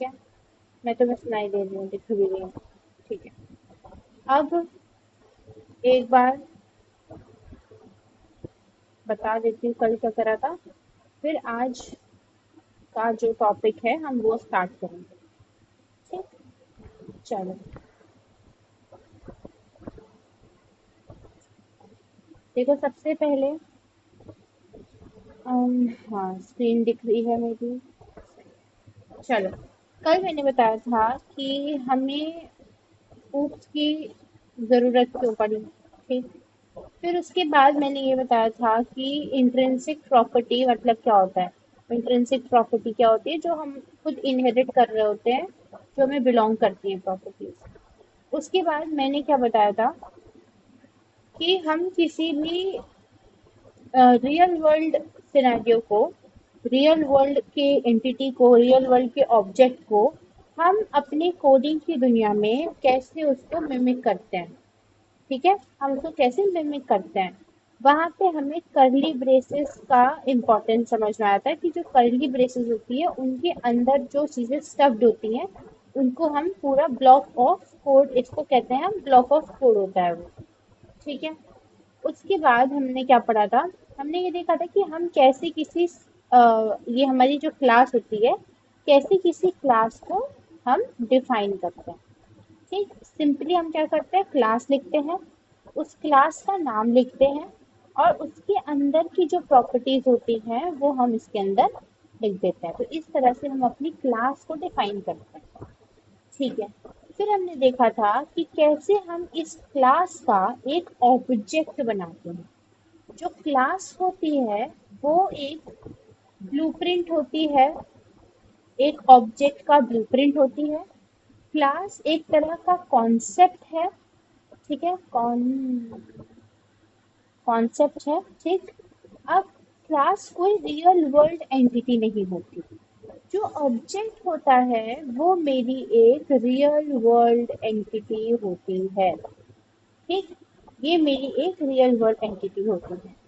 ठीक है, मैं तुम्हें सुनाई दे रही हूँ, दिख भी रही हूँ। ठीक है, अब एक बार बता देती हूँ कल क्या करा था, फिर आज का जो टॉपिक है हम वो स्टार्ट करेंगे। ठीक, चलो। देखो सबसे पहले हाँ स्क्रीन दिख रही है मेरी। चलो, कल मैंने बताया था कि हमें ऊप्स की ज़रूरत क्यों पड़ी। ठीक, फिर उसके बाद मैंने ये बताया था कि इंट्रिंसिक प्रॉपर्टी मतलब क्या होता है। इंट्रिंसिक प्रॉपर्टी क्या होती है, जो हम खुद इनहेरिट कर रहे होते हैं, जो हमें बिलोंग करती है प्रॉपर्टीज। उसके बाद मैंने क्या बताया था कि हम किसी भी रियल वर्ल्ड सिनेरियो को, रियल वर्ल्ड के एंटिटी को, रियल वर्ल्ड के ऑब्जेक्ट को हम अपने कोडिंग की दुनिया में कैसे उसको मिमिक करते हैं। ठीक है, हम उसको कैसे मिमिक करते हैं, वहां पे हमें कर्ली ब्रेसेस का इम्पोर्टेंस समझ में आता है कि जो कर्ली ब्रेसेस होती है उनके अंदर जो चीजें स्टफ्ड होती हैं उनको हम पूरा ब्लॉक ऑफ कोड, इसको कहते हैं हम ब्लॉक ऑफ कोड होता है वो। ठीक है, उसके बाद हमने क्या पढ़ा था, हमने ये देखा था कि हम कैसे किसी ये हमारी जो क्लास होती है, कैसे किसी क्लास को हम डिफाइन करते हैं। ठीक, सिंपली हम क्या करते हैं, क्लास लिखते हैं, उस क्लास का नाम लिखते हैं और उसके अंदर की जो प्रॉपर्टीज होती हैं वो हम इसके अंदर लिख देते हैं। तो इस तरह से हम अपनी क्लास को डिफाइन करते हैं। ठीक है, फिर हमने देखा था कि कैसे हम इस क्लास का एक ऑब्जेक्ट बनाते हैं। जो क्लास होती है वो एक ब्लूप्रिंट होती है, एक ऑब्जेक्ट का ब्लूप्रिंट होती है। क्लास एक तरह का कॉन्सेप्ट है। ठीक है, कॉन्सेप्ट है। ठीक, अब क्लास कोई रियल वर्ल्ड एंटिटी नहीं होती। जो ऑब्जेक्ट होता है वो मेरी एक रियल वर्ल्ड एंटिटी होती है। ठीक, ये मेरी एक रियल वर्ल्ड एंटिटी होती है।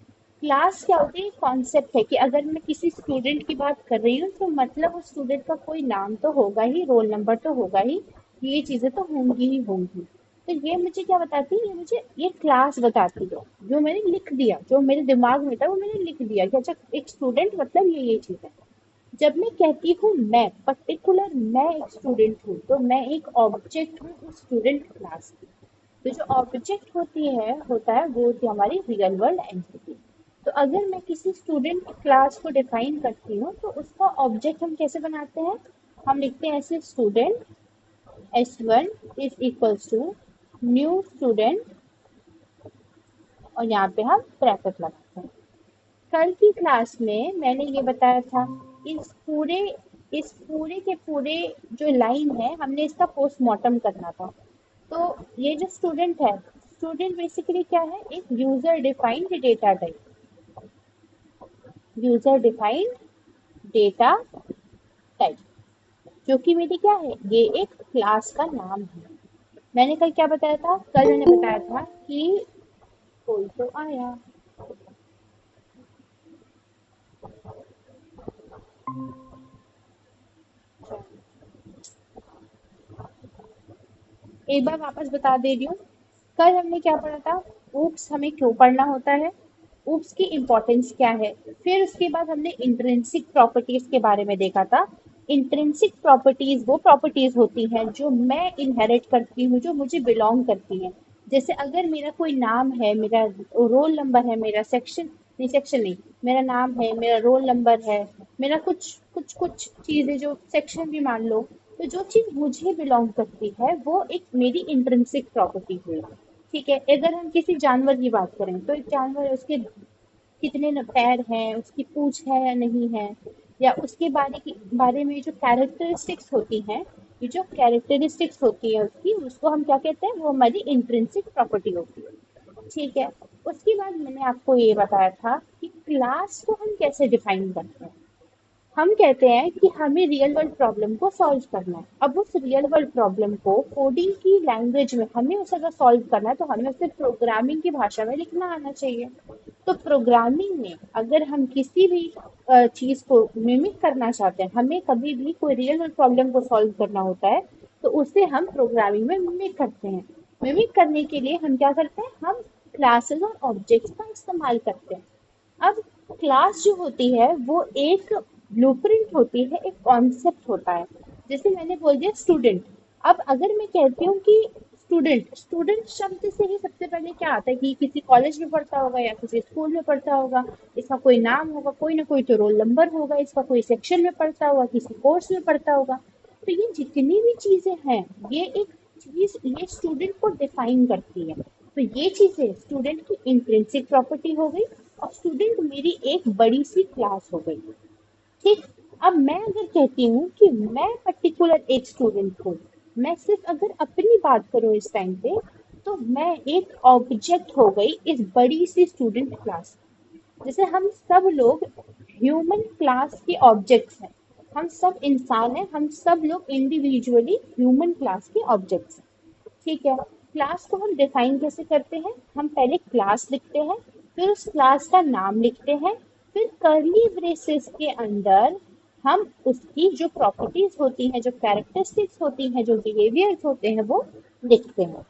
क्लास क्या होती है, कॉन्सेप्ट है कि अगर मैं किसी स्टूडेंट की बात कर रही हूँ तो मतलब उस स्टूडेंट का कोई नाम तो होगा ही, रोल नंबर तो होगा ही, ये चीजें तो होंगी ही होंगी। तो ये मुझे क्या बताती है, ये मुझे ये क्लास बताती है, जो मैंने लिख दिया, जो मेरे दिमाग में था वो मैंने लिख दिया कि अच्छा एक स्टूडेंट मतलब ये चीज है। जब मैं कहती हूँ मैं पर्टिकुलर, मैं एक स्टूडेंट हूँ, तो मैं एक ऑब्जेक्ट हूँ उस स्टूडेंट क्लास की। तो जो ऑब्जेक्ट होती है, होता है, वो होती है हमारी रियल वर्ल्ड एंटिटी। तो अगर मैं किसी स्टूडेंट क्लास को डिफाइन करती हूँ तो उसका ऑब्जेक्ट हम कैसे बनाते हैं, हम लिखते हैं ऐसे, student S1 is equals to new student, और यहाँ पे हम ब्रैकेट लगाते हैं। कल की क्लास में मैंने ये बताया था, इस पूरे इस पूरे के पूरे जो लाइन है हमने इसका पोस्टमार्टम करना था। तो ये जो स्टूडेंट है, स्टूडेंट बेसिकली क्या है, एक user defined data type, user defined data type, जो कि मेरी क्या है, ये एक क्लास का नाम है। मैंने कल क्या बताया था, कल मैंने बताया था कि कोई तो आया। एक बार वापस बता दे रही हूँ, कल हमने क्या पढ़ा था, ऊप्स हमें क्यों पढ़ना होता है, ऊप्स की इम्पोर्टेंस क्या है। फिर उसके बाद हमने इंट्रिंसिक प्रॉपर्टीज के बारे में देखा था। इंट्रिंसिक प्रॉपर्टीज वो प्रॉपर्टीज होती हैं जो मैं इनहेरिट करती हूँ, जो मुझे बिलोंग करती हैं। जैसे अगर मेरा कोई नाम है, मेरा रोल नंबर है, मेरा सेक्शन नहीं, सेक्शन नहीं, मेरा नाम है, मेरा रोल नंबर है, मेरा कुछ कुछ कुछ चीजें, जो सेक्शन भी मान लो, तो जो चीज मुझे बिलोंग करती है वो एक मेरी इंट्रिंसिक प्रॉपर्टी हुई। ठीक है, अगर हम किसी जानवर की बात करें तो एक जानवर है, उसके कितने पैर हैं, उसकी पूंछ है या नहीं है, या उसके बारे में जो कैरेक्टरिस्टिक्स होती हैं, ये जो कैरेक्टरिस्टिक्स होती है उसकी, उसको हम क्या कहते हैं, वो हमारी इंट्रिंसिक प्रॉपर्टी होती है। ठीक है, उसके बाद मैंने आपको ये बताया था कि क्लास को हम कैसे डिफाइन करते हैं। हम कहते हैं कि हमें रियल वर्ल्ड प्रॉब्लम को सॉल्व करना है। अब उस रियल वर्ल्ड प्रॉब्लम को कोडिंग की लैंग्वेज में हमें उसे अगर सॉल्व करना है तो हमें उसे प्रोग्रामिंग की भाषा में लिखना आना चाहिए। तो प्रोग्रामिंग में अगर हम किसी भी चीज़ को मिमिक करना चाहते हैं, हमें कभी भी कोई रियल वर्ल्ड प्रॉब्लम को सॉल्व करना होता है, तो उसे हम प्रोग्रामिंग में मिमिक करते हैं। मिमिक करने के लिए हम क्या करते हैं, हम क्लासेस और ऑब्जेक्ट्स का इस्तेमाल करते हैं। अब क्लास जो होती है वो एक ब्लूप्रिंट होती है, एक कॉन्सेप्ट होता है। जैसे मैंने बोल दिया स्टूडेंट। अब अगर मैं कहती हूँ कि स्टूडेंट, स्टूडेंट शब्द से ही सबसे पहले क्या आता है कि किसी कॉलेज में पढ़ता होगा या किसी स्कूल में पढ़ता होगा, इसका कोई नाम होगा, कोई ना कोई तो रोल नंबर होगा, इसका कोई सेक्शन में पढ़ता होगा, किसी कोर्स में पढ़ता होगा। तो ये जितनी भी चीजें हैं, ये एक चीज ये स्टूडेंट को डिफाइन करती है। तो ये चीजें स्टूडेंट की इंट्रिंसिक प्रॉपर्टी हो गई, और स्टूडेंट मेरी एक बड़ी सी क्लास हो गई। ठीक। अब मैं अगर कहती हूँ कि मैं पर्टिकुलर एक स्टूडेंट हूँ, मैं सिर्फ अगर अपनी बात करूँ इस टाइम पे, तो मैं एक ऑब्जेक्ट हो गई इस बड़ी सी स्टूडेंट क्लास। जैसे हम सब लोग ह्यूमन क्लास के ऑब्जेक्ट्स हैं, हम सब इंसान हैं, हम सब लोग इंडिविजुअली ह्यूमन क्लास के ऑब्जेक्ट्स हैं। ठीक है। क्लास को हम डिफाइन कैसे करते हैं, हम पहले क्लास लिखते हैं, फिर उस क्लास का नाम लिखते हैं, फिर कर्ली ब्रेसेस के अंदर हम उसकी जो प्रॉपर्टीज होती हैं, जो कैरेक्टरिस्टिक्स होती हैं, जो बिहेवियर्स होते हैं, वो लिखते हैं।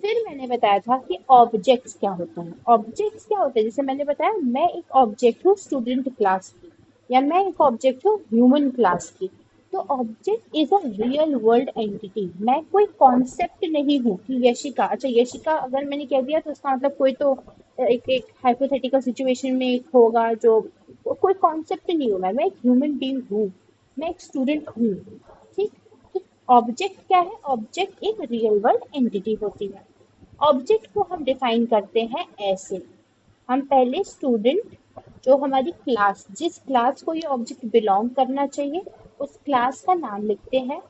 फिर मैंने बताया था कि ऑब्जेक्ट्स क्या होते हैं। ऑब्जेक्ट्स क्या होते हैं, जैसे मैंने बताया मैं एक ऑब्जेक्ट हूँ स्टूडेंट क्लास की, या मैं एक ऑब्जेक्ट हूँ ह्यूमन क्लास की। तो object is a real world entity. मैं कोई कॉन्सेप्ट नहीं हूँ कि यशिका, अच्छा यशिका अगर मैंने कह दिया तो उसका मतलब कोई तो एक एक हाइपोथेटिकल सिचुएशन में एक होगा, जो कोई कॉन्सेप्ट नहीं हूँ। मैं एक ह्यूमन बीइंग हूँ, मैं एक स्टूडेंट हूँ। ठीक। तो ऑब्जेक्ट क्या है, ऑब्जेक्ट एक रियल वर्ल्ड एंटिटी होती है। ऑब्जेक्ट को हम डिफाइन करते हैं ऐसे, हम पहले स्टूडेंट, जो हमारी क्लास, जिस क्लास को ये ऑब्जेक्ट बिलोंग करना चाहिए, उस क्लास का नाम लिखते हैं,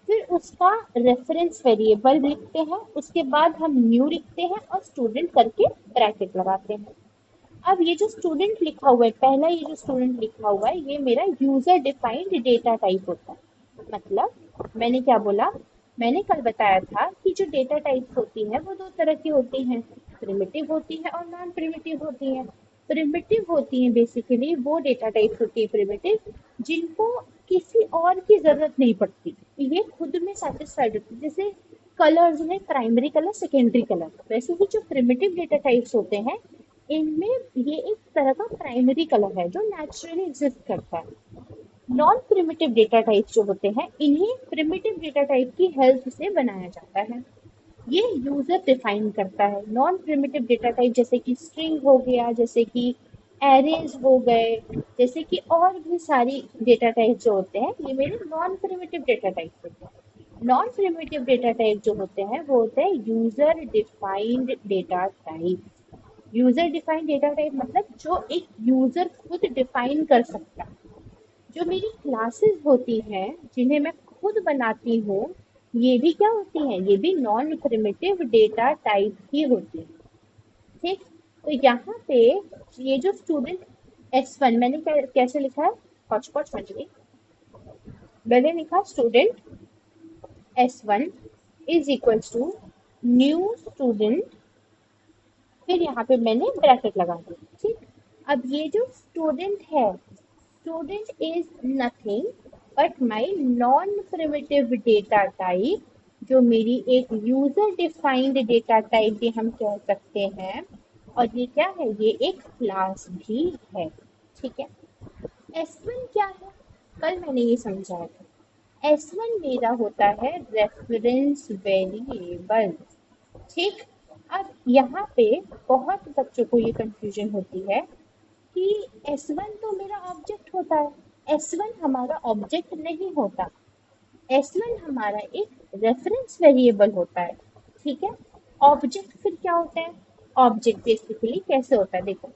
फिर उसका रेफरेंस वेरिएबल लिखते हैं, उसके बाद हम न्यू लिखते हैं और स्टूडेंट करके ब्रैकेट लगाते हैं। अब ये जो स्टूडेंट लिखा हुआ है, पहला ये जो स्टूडेंट लिखा हुआ है, ये मेरा यूजर डिफाइंड डेटा टाइप होता है। मतलब मैंने क्या बोला, मैंने कल बताया था कि जो डेटा टाइप्स होती हैं वो दो तरह की होती हैं, प्रिमिटिव होती है और नॉन प्रिमिटिव होती हैं। प्रिमिटिव होती हैं बेसिकली वो डेटा टाइप्स होती है प्रिमिटिव, जिनको किसी और की जरूरत नहीं पड़ती, ये खुद में सेटिस्फाइड होती है। जैसे कलर्स में प्राइमरी कलर, सेकेंडरी कलर, वैसे ही जो प्रिमिटिव डेटा टाइप्स होते हैं, इनमें ये एक तरह का प्राइमरी कलर है जो नेचुरली एग्जिस्ट करता है। नॉन प्रिमिटिव डेटा टाइप जो होते हैं, इन्हें प्रिमिटिव डेटा टाइप की हेल्प से बनाया जाता है। ये यूजर डिफाइन करता है। नॉन प्रिमिटिव डेटा टाइप जैसे कि स्ट्रिंग हो गया, जैसे कि एरेज हो गए, जैसे कि और भी सारी डेटा टाइप जो होते हैं, ये मेरे नॉन प्रिमिटिव डेटा टाइप होते हैं। नॉन प्रिमिटिव डेटा टाइप जो होते हैं वो होते हैं user defined data type. User defined data type मतलब जो एक यूजर खुद डिफाइन कर सकता है। जो मेरी क्लासेस होती हैं, जिन्हें मैं खुद बनाती हूँ, ये भी क्या होती हैं, ये भी नॉन प्रिमिटिव डेटा टाइप ही होती है। ठीक। तो यहाँ पे ये जो स्टूडेंट S1 मैंने कैसे लिखा है, हौच पौच मच गई। मैंने लिखा student S1 is equals to new student, फिर यहाँ पे मैंने ब्रैकेट लगा दी। ठीक। अब ये जो स्टूडेंट है, student is nothing but my non primitive data type, जो मेरी एक यूजर डिफाइंड डेटा टाइप भी हम कह सकते हैं। और ये क्या है, ये एक क्लास भी है। ठीक है। S1 क्या है, कल मैंने ये समझाया था। S1 मेरा होता है रेफरेंस वेरिएबल। ठीक। अब यहाँ पे बहुत बच्चों को ये कंफ्यूजन होती है कि S1 तो मेरा ऑब्जेक्ट होता है। S1 हमारा ऑब्जेक्ट नहीं होता, S1 हमारा एक रेफरेंस वेरिएबल होता है। ठीक है। ऑब्जेक्ट फिर क्या होता है, ऑब्जेक्ट बेसिकली कैसे होता है, देखो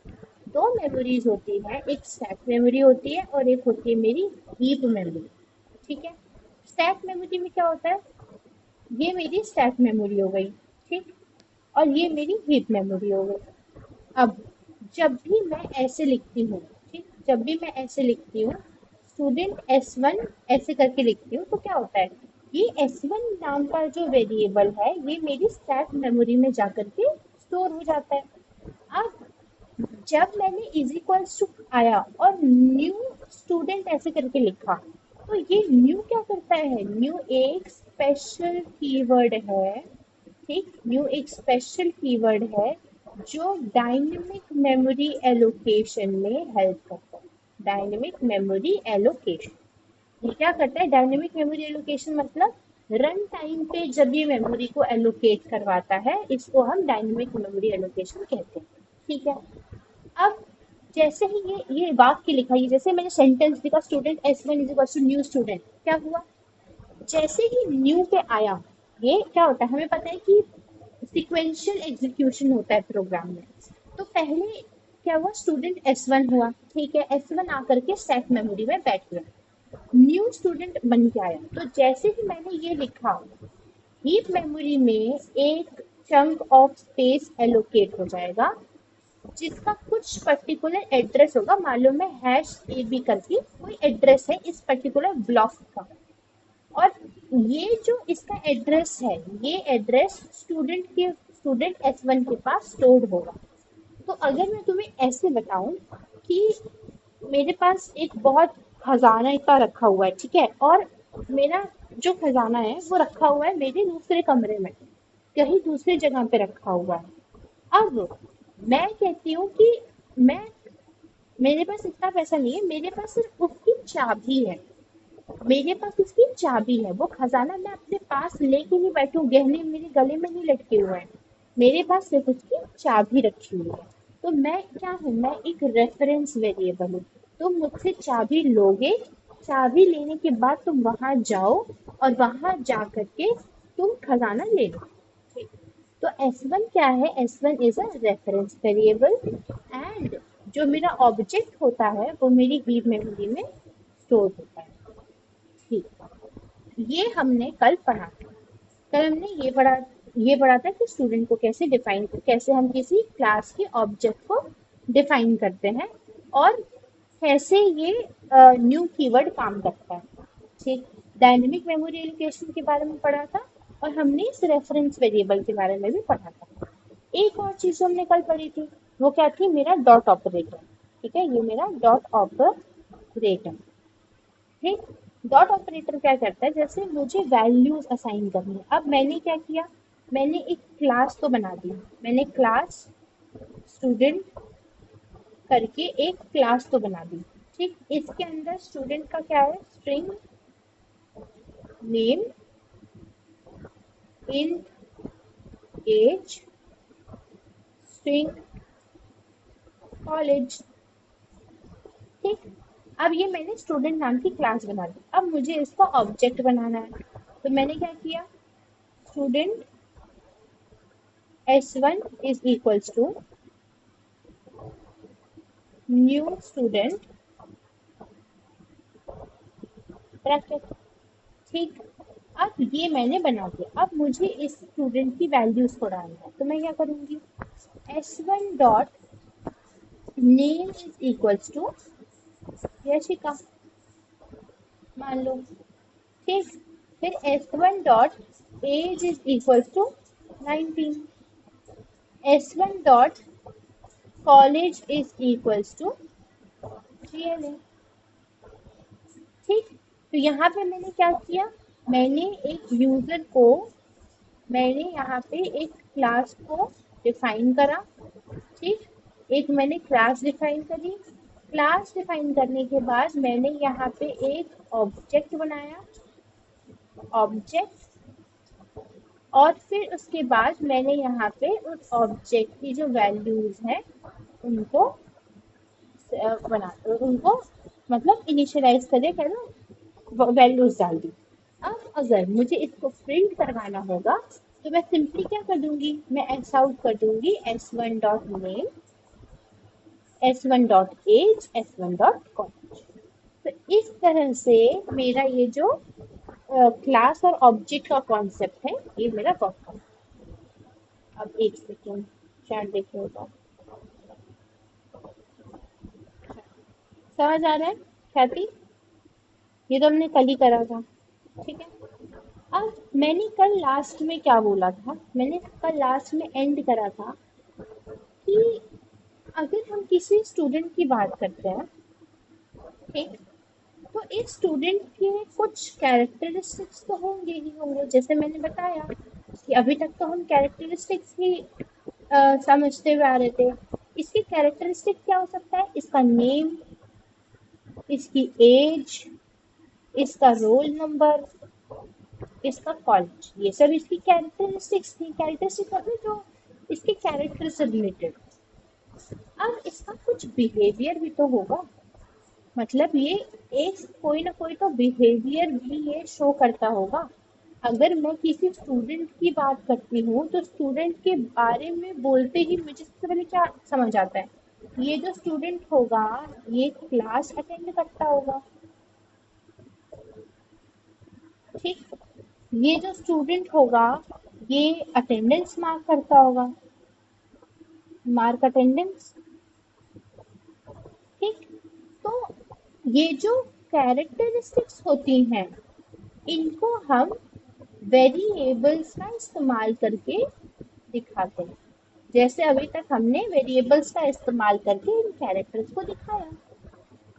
दो मेमोरीज होती है, एक स्टैक मेमोरी होती है और एक होती है मेरी हीप मेमोरी। ठीक है। स्टैक मेमोरी में क्या होता है, ये मेरी स्टैक मेमोरी हो गई। ठीक। और ये मेरी हीप मेमोरी हो गई। अब जब भी मैं ऐसे लिखती हूँ, ठीक, जब भी मैं ऐसे लिखती हूँ स्टूडेंट S1 ऐसे करके लिखती हूँ, तो क्या होता है, ये S1 नाम का जो वेरिएबल है, ये मेरी स्टैक मेमोरी में जाकर के स्टोर हो जाता है। अब जब मैंने इज इक्वल्स टू आया और न्यू स्टूडेंट ऐसे करके लिखा, तो ये न्यू क्या करता है, न्यू एक स्पेशल कीवर्ड है। ठीक, न्यू एक स्पेशल कीवर्ड है जो डायनेमिक मेमोरी एलोकेशन में हेल्प करता है। डायनेमिक मेमोरी एलोकेशन ये क्या करता है, डायनेमिक मेमोरी एलोकेशन मतलब रन टाइम पे जब ये मेमोरी को एलोकेट करवाता है, इसको हम डायनेमिक मेमोरी एलोकेशन कहते हैं। ठीक है, अब जैसे ही ये वाक्य लिखा, ये जैसे मैंने सेंटेंस लिखा, student S one is equal to new student, क्या हुआ, जैसे ही न्यू पे आया, ये क्या होता है हमें पता है कि सिक्वेंशियल एग्जीक्यूशन होता है प्रोग्राम में। तो पहले क्या हुआ, स्टूडेंट एस वन हुआ, ठीक है, एस वन आकर के स्टैक मेमोरी में बैठ गया, न्यू स्टूडेंट बन के आया। तो जैसे ही मैंने ये लिखा, हीप मेमोरी में एक चंक ऑफ स्पेस एलोकेट हो जाएगा जिसका कुछ पर्टिकुलर एड्रेस होगा, मालूम है हैश ए बी करके कोई एड्रेस है इस पर्टिकुलर ब्लॉक का। और ये जो इसका एड्रेस है, ये एड्रेस स्टूडेंट एस वन के पास स्टोर्ड होगा। तो अगर मैं तुम्हें ऐसे बताऊं कि मेरे पास एक बहुत खजाना इतना रखा हुआ है, ठीक है, और मेरा जो खजाना है वो रखा हुआ है मेरे दूसरे कमरे में, कहीं दूसरी जगह पे रखा हुआ है। अब मैं कहती हूँ कि मैं मेरे पास इतना पैसा नहीं है, मेरे पास सिर्फ उसकी चाबी है, मेरे पास उसकी चाबी है, वो खजाना मैं अपने पास लेके नहीं बैठूं, गहने मेरे गले में नहीं लटके हुए हैं, मेरे पास सिर्फ उसकी चाबी रखी हुई है। तो मैं क्या हूँ, मैं एक रेफरेंस वेरिएबल हूँ। तुम मुझसे चाबी लोगे, चाबी लेने के बाद तुम वहां जाओ और वहां जा करके तुम खजाना ले लो। ठीक, तो S1 क्या है, S1 is a reference variable and जो मेरा ऑब्जेक्ट होता है वो मेरी हीप मेमोरी में स्टोर होता है। ठीक, ये हमने कल पढ़ा था। कल हमने ये पढ़ा था कि स्टूडेंट को कैसे हम किसी क्लास के ऑब्जेक्ट को डिफाइन करते हैं और कैसे ये न्यू कीवर्ड काम करता है। ठीक, डायनेमिक मेमोरी एलोकेशन के बारे में पढ़ा था और हमने इस रेफरेंस वेरिएबल के बारे में भी पढ़ा था। एक और चीज हमने कल पढ़ी थी, वो क्या थी, मेरा डॉट ऑपरेटर। ठीक है, ये मेरा डॉट ऑपरेटर। ठीक, डॉट ऑपरेटर क्या करता है, जैसे मुझे वैल्यूज असाइन करनी है, अब मैंने क्या किया, मैंने एक क्लास तो बना दी, मैंने क्लास स्टूडेंट करके एक क्लास तो बना दी। ठीक, इसके अंदर स्टूडेंट का क्या है, string name, int age, string college. ठीक, अब ये मैंने स्टूडेंट नाम की क्लास बना दी, अब मुझे इसका ऑब्जेक्ट बनाना है। तो मैंने क्या किया, student S1 is equals to new student bracket. ठीक, अब ये मैंने बना दिया, अब मुझे इस स्टूडेंट की वैल्यूज को डालना है, तो मैं क्या करूंगी, S1 dot name is equals to Yashika, मान लो। ठीक, फिर S1 dot age is equals to 19, S1 dot college is equals to GLA। ठीक, तो यहाँ पे मैंने क्या किया, मैंने एक यूजर को, मैंने यहाँ पे एक क्लास को डिफाइन करा। ठीक, एक मैंने क्लास डिफाइन करी, क्लास डिफाइन करने के बाद मैंने यहाँ पे एक ऑब्जेक्ट बनाया, ऑब्जेक्ट, और फिर उसके बाद मैंने यहाँ पे उस ऑब्जेक्ट की जो वैल्यूज हैं उनको उनको मतलब इनिशियलाइज करे, क्या ना, वैल्यूज डाल दी। अब अगर मुझे इसको प्रिंट करवाना होगा तो मैं सिंपली क्या कर दूंगी, मैं एस आउट कर दूंगी S1 dot name, S1 dot age, S1 dot college. तो इस तरह से मेरा ये जो क्लास और ऑब्जेक्ट का कॉन्सेप्ट है ये मेरा वर्क करता है। अब एक सेकेंड चैट देखिएगा, समझ आ रहा है ख्याति, ये तो हमने कल ही करा था। ठीक है, अब मैंने कल लास्ट में क्या बोला था, मैंने कल लास्ट में एंड करा था कि अगर हम किसी स्टूडेंट की बात करते हैं, ठीक, तो इस स्टूडेंट के कुछ कैरेक्टरिस्टिक्स तो होंगे ही होंगे। जैसे मैंने बताया कि अभी तक तो हम कैरेक्टरिस्टिक्स ही समझते हुए आ रहे थे। इसकी कैरेक्टरिस्टिक क्या हो सकता है? इसका नेम, इसकी एज, इसका रोल नंबर, इसका कॉलेज, ये सब इसकी कैरेक्टरिस्टिक्स थी। कैरेक्टरिस्टिक मतलब जो इसके कैरेक्टर से रिलेटेड। अब इसका कुछ बिहेवियर भी तो होगा, मतलब ये एक कोई ना कोई तो बिहेवियर भी ये शो करता होगा। अगर मैं किसी स्टूडेंट की बात करती हूँ तो स्टूडेंट के बारे में बोलते ही मुझे सबसे पहले क्या समझ आता है? ये जो स्टूडेंट होगा ये क्लास अटेंड करता होगा, ठीक, ये जो स्टूडेंट होगा ये अटेंडेंस मार्क करता होगा, मार्क अटेंडेंस, ठीक। तो ये जो कैरेक्टरिस्टिक्स होती हैं इनको हम वेरिएबल्स का इस्तेमाल करके दिखाते हैं। जैसे अभी तक हमने वेरिएबल्स का इस्तेमाल करके इन कैरेक्टर्स को दिखाया।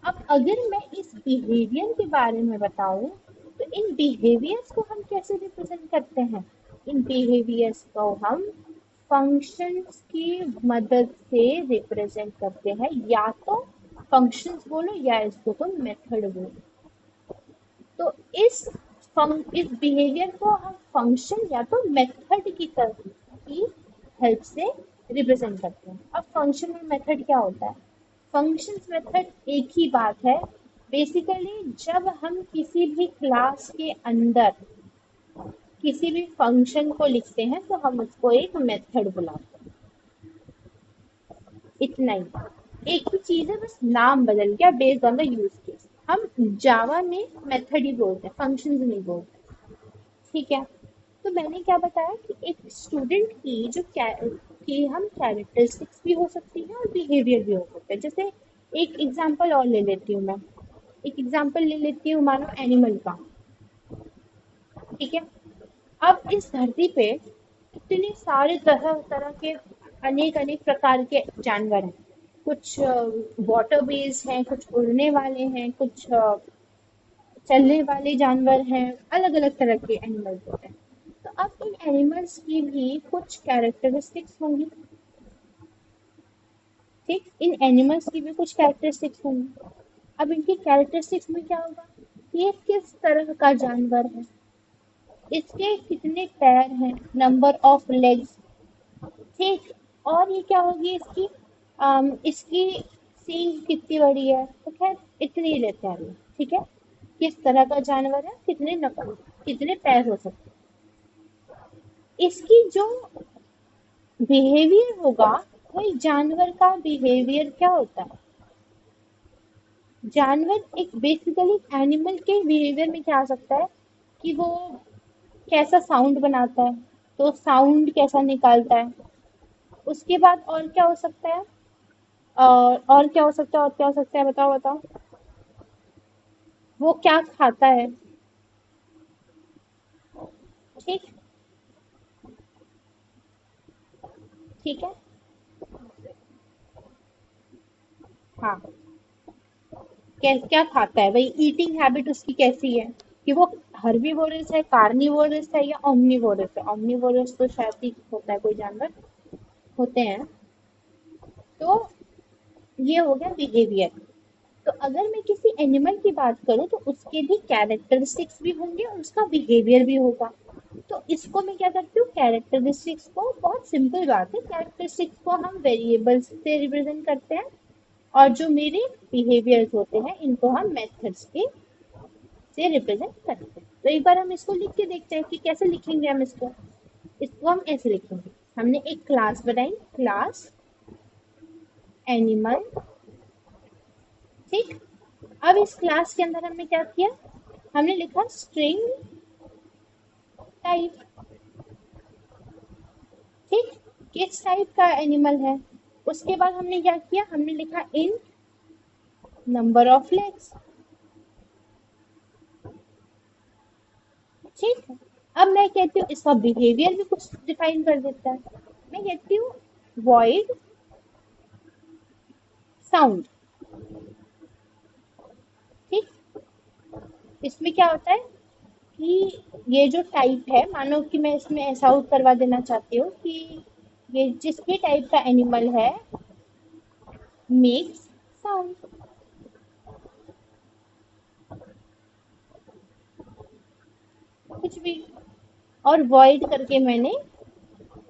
अब अगर मैं इस बिहेवियर के बारे में बताऊं तो इन बिहेवियर्स को हम कैसे रिप्रेजेंट करते हैं? इन बिहेवियर्स को हम फंक्शंस की मदद से रिप्रेजेंट करते हैं, या तो फंक्शंस बोलो या इसको तुम मेथड बोलो। तो इस बिहेवियर को हम फंक्शन या तो मेथड की हेल्प से रिप्रेजेंट करते हैं। अब फंक्शन और मेथड क्या होता है? फंक्शन मेथड एक ही बात है। बेसिकली जब हम किसी भी क्लास के अंदर किसी भी फंक्शन को लिखते हैं तो हम उसको एक मेथड बुलाते हैं, इतना ही। एक ही चीज है, बस नाम बदल गया based on the use case. हम जावा में मेथड ही बोलते हैं, फंक्शंस नहीं बोलते, ठीक है। तो मैंने क्या बताया कि एक स्टूडेंट की कि हम कैरेक्टरिस्टिक्स भी हो सकती है और बिहेवियर भी हो सकता है। जैसे एक एग्जांपल और ले लेती हूँ मैं, एक एग्जांपल ले लेती हूँ, मानो एनिमल का, ठीक है। अब इस धरती पे इतने सारे तरह तरह के अनेक अनेक प्रकार के जानवर हैं। कुछ वाटर बेस्ड हैं, कुछ उड़ने वाले हैं, कुछ चलने वाले जानवर हैं, अलग अलग तरह के एनिमल्स होते हैं। तो अब इन एनिमल्स की भी कुछ कैरेक्टरिस्टिक्स होंगी, ठीक, इन एनिमल्स की भी कुछ कैरेक्टरिस्टिक्स होंगी। अब इनकी कैरेक्टरिस्टिक्स में क्या होगा? ये किस तरह का जानवर है, इसके कितने पैर हैं, नंबर ऑफ लेग्स, ठीक, और ये क्या होगी इसकी इसकी सींग कितनी बड़ी है, तो खैर इतनी ही लेते हैं हम, ठीक है। किस तरह का जानवर है, कितने पैर हो सकते हैं। इसकी जो बिहेवियर होगा वही जानवर का बिहेवियर क्या होता है? जानवर एक बेसिकली एनिमल के बिहेवियर में क्या आ सकता है कि वो कैसा साउंड बनाता है, तो साउंड कैसा निकालता है। उसके बाद और क्या हो सकता है? और क्या हो सकता है, और क्या हो सकता है, बताओ बताओ। वो क्या खाता है, ठीक, ठीक है, हाँ, क्या खाता है, वही ईटिंग हैबिट उसकी कैसी है, कि वो हर्बीवोरस है, कार्निवोरस है या ओमनीवोरस है। ओमनीवोरस तो शायद ही होता है कोई जानवर, होते हैं। तो ये हो गया बिहेवियर। तो अगर मैं किसी एनिमल की बात करूं तो उसके भी कैरेक्टरिस्टिक्स भी होंगे और उसका बिहेवियर भी होगा। तो इसको मैं क्या करती हूँ, कैरेक्टरिस्टिक्स को, बहुत सिंपल बात है, कैरेक्टरिस्टिक्स को हम वेरिएबल्स से रिप्रेजेंट करते हैं और जो मेरे बिहेवियर्स होते हैं इनको हम मेथड्स के से रिप्रेजेंट करते हैं। तो एक बार हम इसको लिख के देखते हैं कि कैसे लिखेंगे हम इसको। इसको हम ऐसे लिखेंगे, हमने एक क्लास बनाई, क्लास एनिमल, ठीक। अब इस क्लास के अंदर हमने क्या किया, हमने लिखा स्ट्रिंग टाइप, ठीक, किस टाइप का एनिमल है। उसके बाद हमने क्या किया, हमने लिखा इन नंबर ऑफ लेग्स, ठीक है। अब मैं कहती हूँ इसका बिहेवियर भी कुछ डिफाइन कर देता है। मैं कहती हूँ वॉइड साउंड। ठीक, इसमें क्या होता है कि ये जो टाइप है, मानो कि मैं इसमें ऐसा आउट करवा देना चाहती हूँ कि ये जिस भी टाइप का एनिमल है मेक्स साउंड। कुछ भी, और वॉइड करके मैंने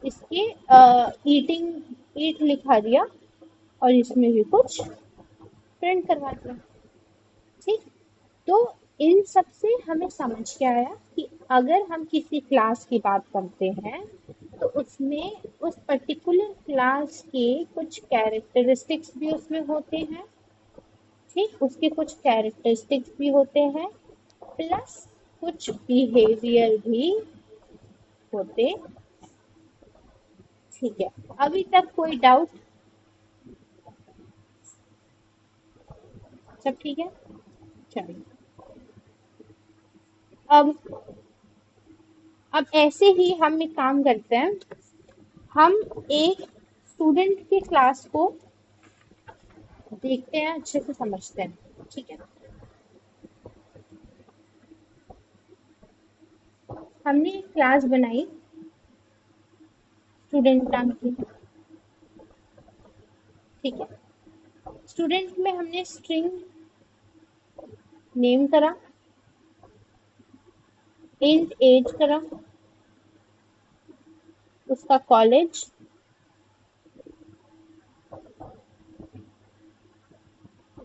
इसके ईटिंग ईट लिखा दिया और इसमें भी कुछ प्रिंट करवा दिया। ठीक, तो इन सब से हमें समझ क्या आया कि अगर हम किसी क्लास की बात करते हैं तो उसमें उस पर्टिकुलर क्लास के कुछ कैरेक्टरिस्टिक्स भी उसमें होते हैं। ठीक, उसके कुछ कैरेक्टरिस्टिक्स भी होते हैं, प्लस कुछ बिहेवियर भी होते। ठीक है, अभी तक कोई डाउट? सब ठीक है, चलिए। अब ऐसे ही हम एक काम करते हैं, हम एक स्टूडेंट की क्लास को देखते हैं, अच्छे से समझते हैं। ठीक है, हमने एक क्लास बनाई स्टूडेंट नाम की। ठीक है, स्टूडेंट में हमने स्ट्रिंग नेम करा, इंट एज करा, उसका कॉलेज,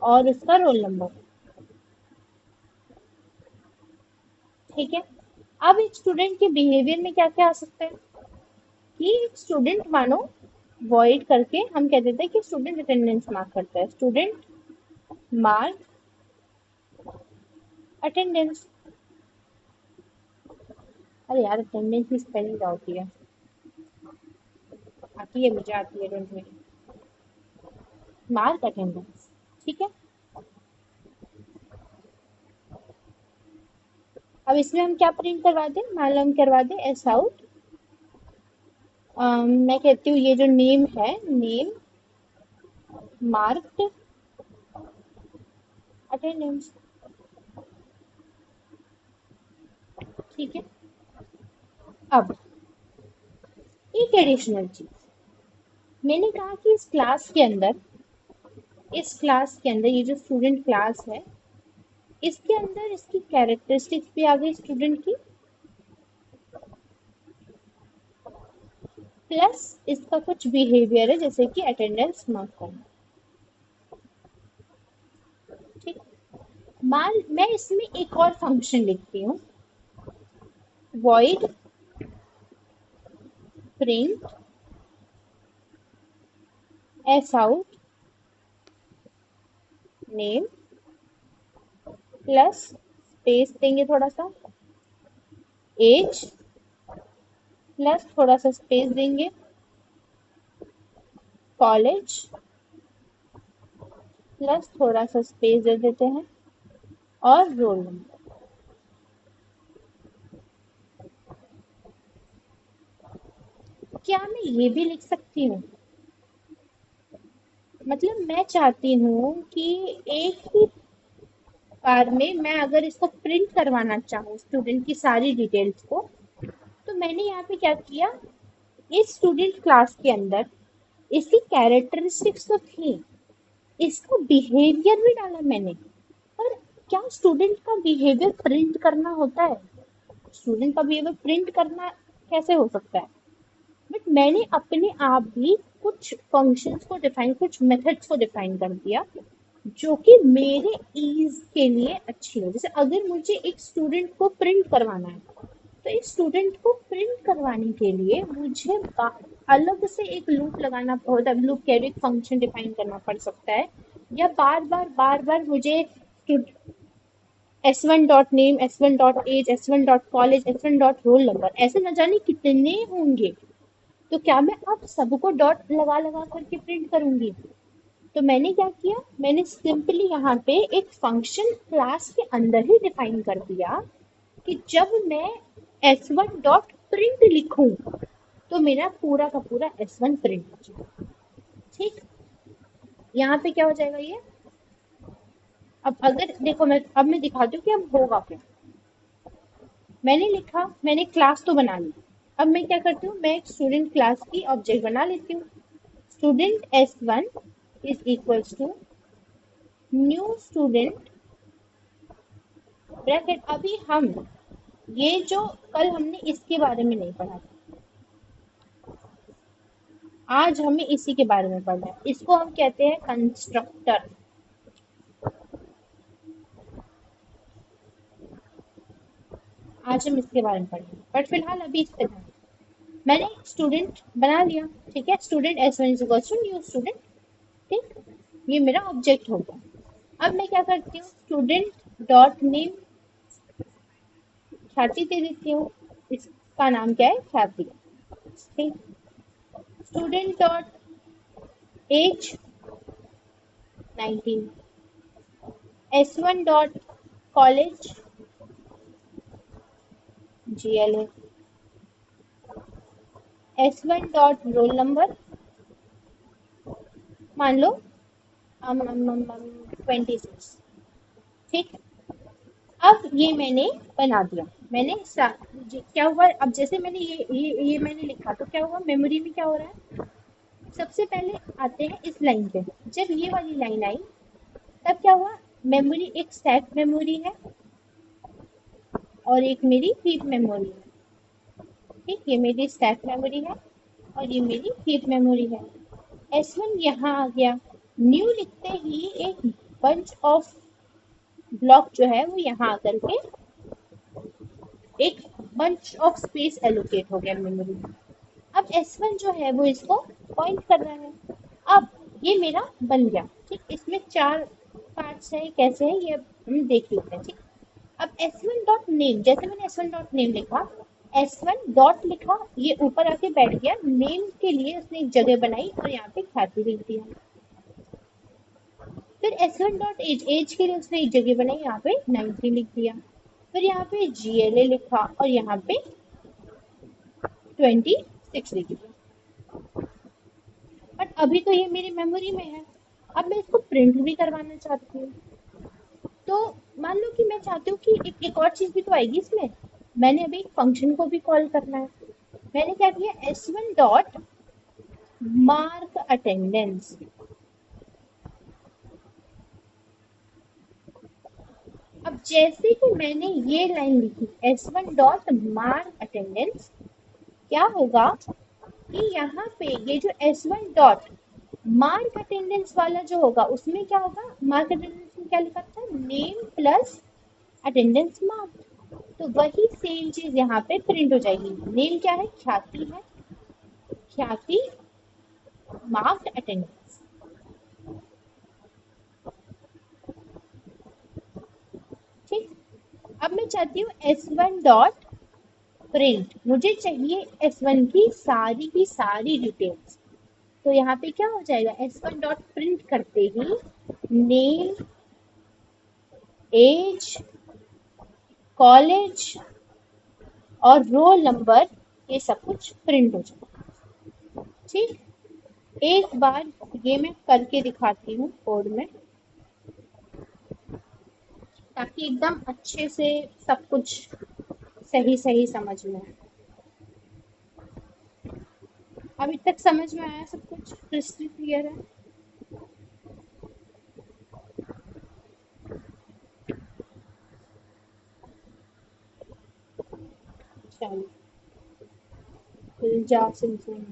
और उसका रोल नंबर। ठीक है, अब एक स्टूडेंट के बिहेवियर में क्या क्या आ सकता है कि एक स्टूडेंट मानो वॉइड करके हम कह देते हैं कि स्टूडेंट अटेंडेंस मार्क करता है, स्टूडेंट मार्क अटेंडेंस। अरे यार, अटेंडेंस की स्पेलिंग क्या होती है? आती है, मुझे आती है, डोंट वरी। Mark attendance. ठीक है, अब इसमें हम क्या प्रिंट करवा दें, मान लो हम करवा दें एस आउट। मैं कहती हूँ ये जो नेम है, नेम मार्क्ड अटेंडेंस। ठीक है, अब एक एडिशनल चीज मैंने कहा कि इस क्लास के अंदर ये जो स्टूडेंट क्लास है, इसके अंदर इसकी कैरेक्टरिस्टिक्स भी आ गई स्टूडेंट की, प्लस इसका कुछ बिहेवियर है जैसे कि अटेंडेंस मार्क करना। ठीक, मान मैं इसमें एक और फंक्शन लिखती हूँ, void print s out name plus space देंगे थोड़ा सा, एज प्लस थोड़ा सा स्पेस देंगे, कॉलेज प्लस थोड़ा सा स्पेस दे देते हैं, और रोल नंबर। क्या मैं ये भी लिख सकती हूँ? मतलब मैं चाहती हूँ कि एक ही बार में मैं अगर इसको प्रिंट करवाना चाहूँ स्टूडेंट की सारी डिटेल्स को, तो मैंने यहाँ पे क्या किया, इस स्टूडेंट क्लास के अंदर इसकी कैरेक्टरिस्टिक्स तो थी, इसका बिहेवियर भी डाला मैंने। पर क्या स्टूडेंट का बिहेवियर प्रिंट करना होता है? स्टूडेंट का बिहेवियर प्रिंट करना कैसे हो सकता है? बट मैंने अपने आप भी कुछ फंक्शंस को डिफाइन, कुछ मेथड्स को डिफाइन कर दिया जो कि मेरे ईज के लिए अच्छी हो। जैसे अगर मुझे एक स्टूडेंट को प्रिंट करवाना है, तो एक स्टूडेंट को प्रिंट करवाने के लिए मुझे अलग से एक लूप लगाना, मतलब लूप कह रही, एक फंक्शन डिफाइन करना पड़ सकता है, या बार बार मुझे S1 dot name, S1 dot age, S1 dot college, S1 dot roll number, ऐसे न जाने कितने होंगे। तो क्या मैं अब सबको डॉट लगा लगा करके प्रिंट करूंगी? तो मैंने क्या किया, मैंने सिंपली यहाँ पे एक फंक्शन क्लास के अंदर ही डिफाइन कर दिया कि जब मैं S1 डॉट प्रिंट लिखूं तो मेरा पूरा का पूरा S1 प्रिंट हो जाए। ठीक, यहाँ पे क्या हो जाएगा ये। अब अगर देखो मैं दिखाती हूँ कि अब होगा क्या। मैंने लिखा, मैंने क्लास तो बना ली। अब मैं क्या करती हूँ, मैं एक स्टूडेंट क्लास की ऑब्जेक्ट बना लेती हूँ। Student S1 is equals to new student bracket. अभी हम ये जो कल हमने इसके बारे में नहीं पढ़ा था, आज हमें इसी के बारे में पढ़ना है। इसको हम कहते हैं कंस्ट्रक्टर। आज हम इसके बारे में पढ़ेंगे, बट फिलहाल अभी इस पे ध्यान। मैंने स्टूडेंट बना लिया, ठीक है। Student S1 is equal to new student, ठीक। ये मेरा ऑब्जेक्ट हो गया। अब मैं क्या करती हूँ, स्टूडेंट डॉट नेम ख्याति दे देती हूँ। इसका नाम क्या है, ख्याति, ठीक। Student dot age 19, S1 dot college GLA, S1 dot roll number मान लो 26, ठीक। अब ये मैंने बना दिया। क्या हुआ, अब जैसे मैंने ये मैंने लिखा तो क्या हुआ, मेमोरी में क्या हो रहा है। सबसे पहले आते हैं इस लाइन पे। जब ये वाली लाइन आई तब क्या हुआ, मेमोरी एक स्टैक मेमोरी है और एक मेरी हीप मेमोरी है, ठीक। ये मेरी स्टैक मेमोरी है और ये मेरी हीप मेमोरी है। S1 यहाँ आ गया। न्यू लिखते ही एक बंच ऑफ ब्लॉक जो है वो यहाँ आकर के एक बंच ऑफ स्पेस एलोकेट हो गया मेमोरी में। अब S1 जो है वो इसको पॉइंट कर रहा है। अब ये मेरा बन गया, ठीक। इसमें 4 पार्ट्स हैं, कैसे हैं ये हम देख लेते हैं, ठीक। अब S1 डॉट नेम, जैसे मैंने S1 डॉट नेम लिखा, S1 डॉट लिखा, ये ऊपर आके बैठ गया। नेम के लिए उसने एक जगह बनाई और यहाँ पे ख्याति लिख दिया। फिर S1 डॉट एज, एज के लिए उसने एक जगह बनाई, यहाँ पे 19 लिख दिया। फिर यहाँ पे GLA लिखा और यहाँ पे 26 लिख दिया। बट अभी तो ये मेरी मेमोरी में है। अब मैं इसको प्रिंट भी करवाना चाहती हूँ। तो मान लो कि मैं चाहती हूँ कि एक और चीज भी तो आएगी इसमें। मैंने अभी एक फंक्शन को भी कॉल करना है। मैंने क्या किया, S1 डॉट मार्क अटेंडेंस। अब जैसे कि मैंने ये लाइन लिखी S1 डॉट मार्क अटेंडेंस, क्या होगा कि यहाँ पे ये जो S1 डॉट मार्क अटेंडेंस वाला जो होगा उसमें क्या होगा, मार्क अटेंडेंस में क्या लिखा था, नेम प्लस अटेंडेंस मार्क। तो वही सेम चीज यहाँ पे प्रिंट हो जाएगी। नेम क्या है, ख्याति है, ख्याति मार्क्ड अटेंडेंस, ठीक। अब मैं चाहती हूँ S1 डॉट प्रिंट, मुझे चाहिए S1 की सारी डिटेल्स। तो यहाँ पे क्या हो जाएगा, S1 डॉट प्रिंट करते ही नेम, एज, कॉलेज और रोल नंबर, ये सब कुछ प्रिंट हो जाएगा, ठीक। एक बार ये मैं करके दिखाती हूँ कोड में, ताकि एकदम अच्छे से सब कुछ सही सही समझ में आए। अभी तक समझ में आया सब कुछ, क्रिस्टल क्लियर है। चलो फिर जा सिंपल।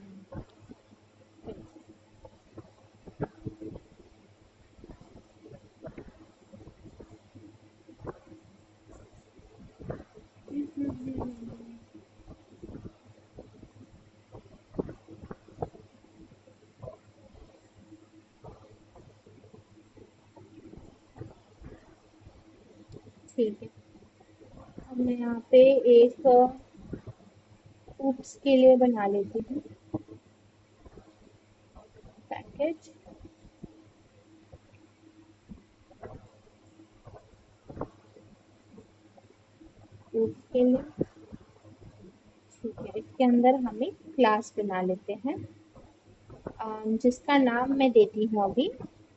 ठीक है, अब मैं यहाँ पे एक oops के लिए बना लेती हूँ पैकेज। oops के लिए, ठीक है। इसके अंदर हम एक क्लास बना लेते हैं, जिसका नाम मैं देती हूँ अभी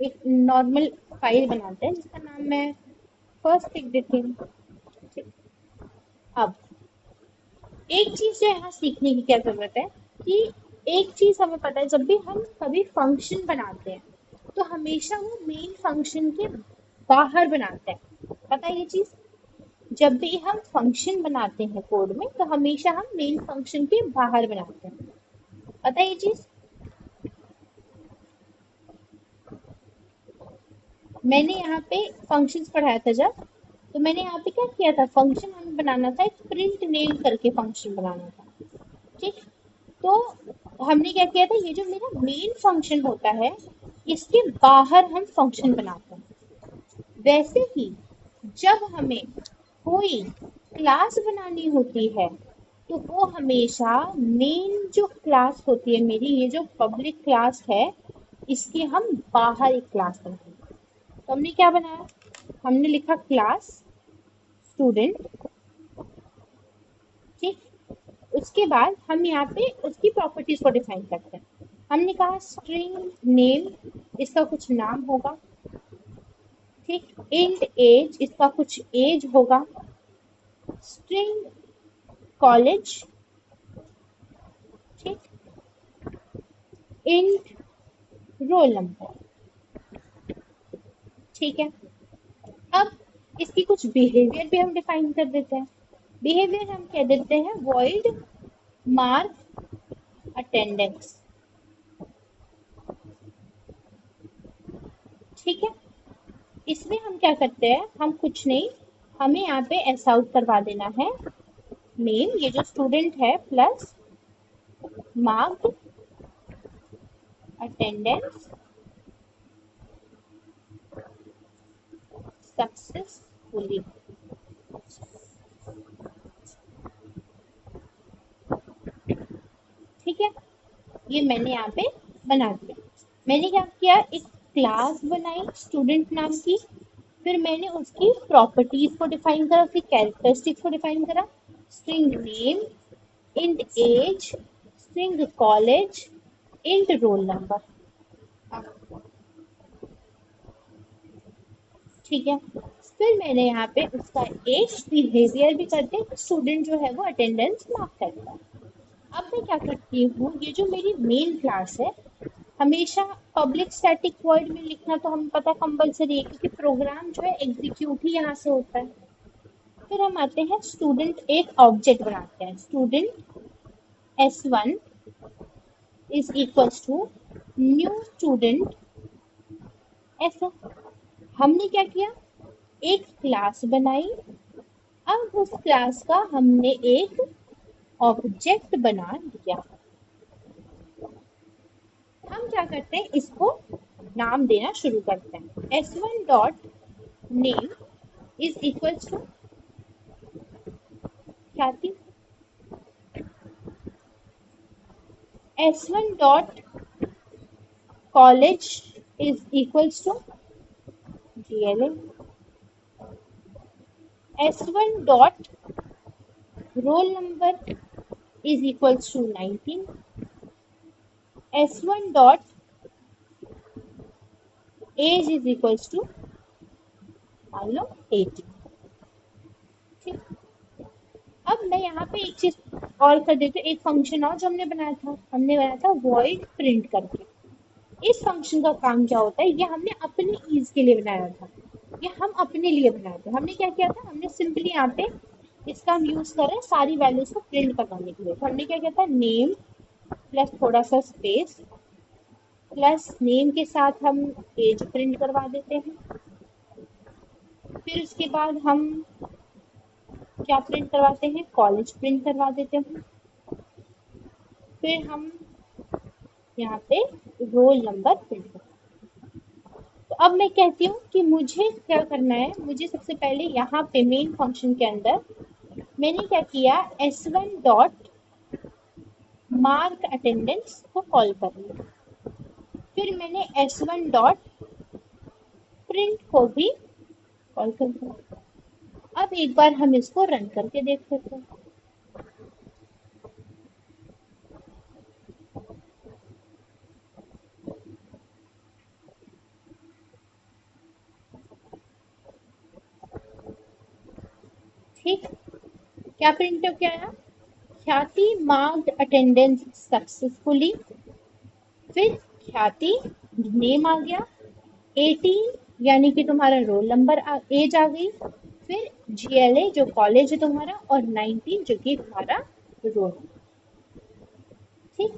एक नॉर्मल फाइल बनाते हैं जिसका नाम मैं फर्स्ट लिख देती हूँ। ठीक। अब एक चीज जो यहाँ सीखने की क्या जरूरत है कि एक चीज हमें पता है, जब भी हम कभी फंक्शन बनाते हैं तो हमेशा वो मेन फंक्शन के बाहर बनाते हैं। पता है ये चीज? जब भी हम फंक्शन बनाते हैं कोड में तो हमेशा हम मेन फंक्शन के बाहर बनाते हैं। पता है ये चीज? मैंने यहाँ पे फंक्शंस पढ़ाया था जब, तो मैंने यहाँ पे क्या किया था, फंक्शन हमें बनाना था, एक प्रिंट नेम करके फंक्शन बनाना था। ठीक। तो हमने क्या किया था, ये जो मेरा मेन फंक्शन होता है इसके बाहर हम फंक्शन बनाते हैं। वैसे ही जब हमें कोई क्लास बनानी होती है तो वो हमेशा मेन जो क्लास होती है मेरी, ये जो पब्लिक क्लास है, इसके हम बाहर एक क्लास बनाएंगे। तो हमने क्या बनाया, हमने लिखा क्लास स्टूडेंट। ठीक। उसके बाद हम यहाँ पे उसकी प्रॉपर्टीज को डिफाइन करते हैं। हमने कहा स्ट्रिंग नेम, इसका कुछ नाम होगा। ठीक। इंट एज, इसका कुछ एज होगा। String college. ठीक। Int roll number. ठीक है। अब इसकी कुछ बिहेवियर भी हम डिफाइन कर देते हैं। बिहेवियर हम कह देते हैं वॉइड मार्क अटेंडेंस। ठीक है। इसमें हम क्या करते हैं, हम कुछ नहीं, हमें यहाँ पे एस आउट करवा देना है नेम, ये जो स्टूडेंट है, प्लस मार्क्ड अटेंडेंस सक्सेसफुली। ठीक है। ये मैंने यहाँ पे बना दिया। मैंने क्या किया, एक क्लास बनाई स्टूडेंट नाम की, फिर मैंने उसकी प्रॉपर्टीज को डिफाइन करा, उसकी कैरेक्टरिस्टिक्स को डिफाइन करा। String name, int age, string college, int roll number. ठीक है। फिर मैंने यहाँ पे उसका एक बिहेवियर भी करते हैं, स्टूडेंट जो है वो अटेंडेंस मार्क करता है। अब मैं क्या करती हूँ, ये जो मेरी मेन क्लास है, हमेशा पब्लिक स्टैटिक वर्ड में लिखना तो हमें पता कंपलसरी है, क्योंकि प्रोग्राम जो है एग्जीक्यूट ही यहाँ से होता है। फिर हम आते हैं स्टूडेंट, एक ऑब्जेक्ट बनाते हैं, student S1 is equals to new student ऐसा। हमने क्या किया, एक क्लास बनाई। अब उस क्लास का हमने एक ऑब्जेक्ट बना दिया। हम क्या करते हैं, इसको नाम देना शुरू करते हैं। S1 dot name is equals to क्या थी, S1 dot college is equals to GLA। S1 dot roll number is equals to 19। S1 dot age is equals to मान लो 18। ठीक। अब मैं यहाँ पे एक चीज और कर देती हूँ, एक फंक्शन और जो हमने बनाया था, हमने बनाया था वॉइड प्रिंट करके। इस फंक्शन का काम क्या होता है, ये हमने अपने ईज के लिए बनाया था, ये हम अपने लिए बनाए थे। हमने क्या किया था, हमने सिंपली यहाँ पे इसका हम यूज कर रहे हैं सारी वैल्यूज को प्रिंट करवाने के लिए। तो हमने क्या किया था, नेम प्लस थोड़ा सा स्पेस, प्लस नेम के साथ हम एज प्रिंट करवा देते हैं। फिर उसके बाद हम क्या प्रिंट करवाते हैं, कॉलेज प्रिंट करवा देते हैं। फिर हम यहाँ पे रोल नंबर प्रिंट करते हैं। तो अब मैं कहती हूँ कि मुझे क्या करना है, मुझे सबसे पहले यहाँ पे मेन फंक्शन के अंदर मैंने क्या किया, S1 डॉट मार्क अटेंडेंस को कॉल कर लिया। फिर मैंने S1 डॉट प्रिंट को भी कॉल कर दिया। अब एक बार हम इसको रन करके देख सकते हैं। ठीक, क्या प्रिंट हो क्या आया? ख्याति मार्क्ड अटेंडेंस सक्सेसफुली, फिर ख्याति नेम आ गया, 18 यानी कि तुम्हारा रोल नंबर एज आ गई, फिर GLA जो कॉलेज है तुम्हारा, और 19 जो कि तुम्हारा रोल। ठीक,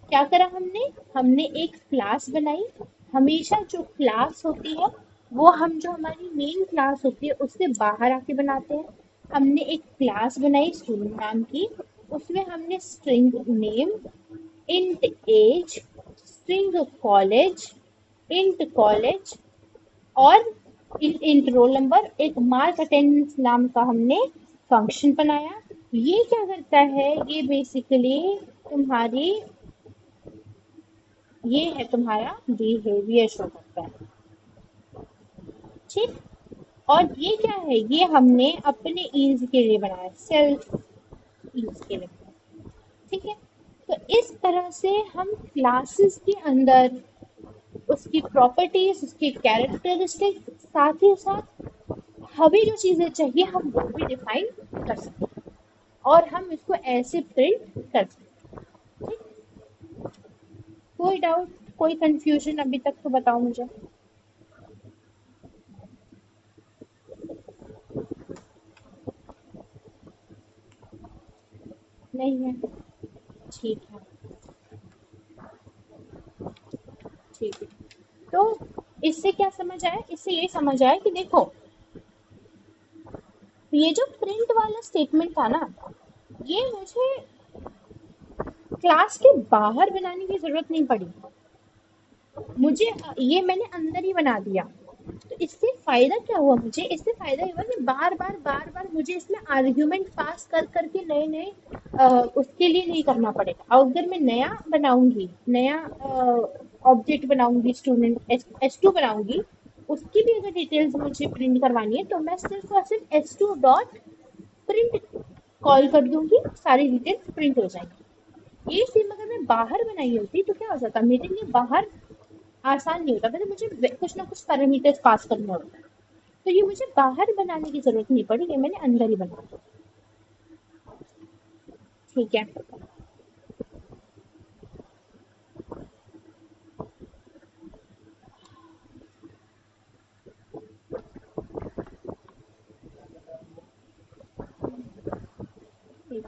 क्या करा हमने? हमने एक क्लास बनाई। हमेशा जो क्लास होती है वो हम जो हमारी मेन क्लास होती है उससे बाहर आके बनाते हैं। हमने एक क्लास बनाई स्टूडेंट नाम की, उसमें हमने string name, int age, string college, int college और इंट रोल नंबर, एक मार्क अटेंडेंस नाम का हमने फंक्शन बनाया। ये क्या करता है? ये बेसिकली तुम्हारी, ये है तुम्हारा बिहेवियर शो करता है। ठीक, और ये क्या है? ये हमने अपने ईज के लिए बनाया, सेल्फ ईज के लिए। ठीक है, तो इस तरह से हम क्लासेस के अंदर उसकी प्रॉपर्टीज, उसकी कैरेक्टरिस्टिक, साथ ही साथ हमें जो चीजें चाहिए हम वो भी डिफाइन कर सकते हैं और हम इसको ऐसे प्रिंट कर सकते हैं। ठीक, कोई डाउट, कोई कंफ्यूजन अभी तक तो बताओ मुझे। नहीं है? ठीक है, ठीक है। तो इससे क्या समझ आया? इससे ये समझ आया कि देखो, ये जो प्रिंट वाला स्टेटमेंट था ना, ये मुझे क्लास के बाहर बनाने की जरूरत नहीं पड़ी, मुझे ये मैंने अंदर ही बना दिया। तो इससे फायदा क्या हुआ? मुझे इससे फायदा ये हुआ कि बार बार मुझे इसमें आर्ग्यूमेंट पास कर करके नए नए उसके लिए नहीं करना पड़ेगा। और अगर मैं नया बनाऊंगी, नया ऑब्जेक्ट बनाऊंगी, स्टूडेंट S2 बनाऊंगी, उसकी भी अगर डिटेल्स मुझे प्रिंट करवानी है तो मैं सिर्फ और सिर्फ S2 डॉट प्रिंट कॉल कर दूंगी, सारी डिटेल्स प्रिंट हो जाएंगी। ये सेम अगर मैं बाहर बनाई होती तो क्या हो जाता? मेरे लिए बाहर आसान नहीं होता, मतलब मुझे कुछ ना कुछ पैरामीटर्स पास करने होते हैं। तो ये मुझे बाहर बनाने की जरूरत नहीं पड़ी, ये मैंने अंदर ही बना दिया। ठीक है, ठीक,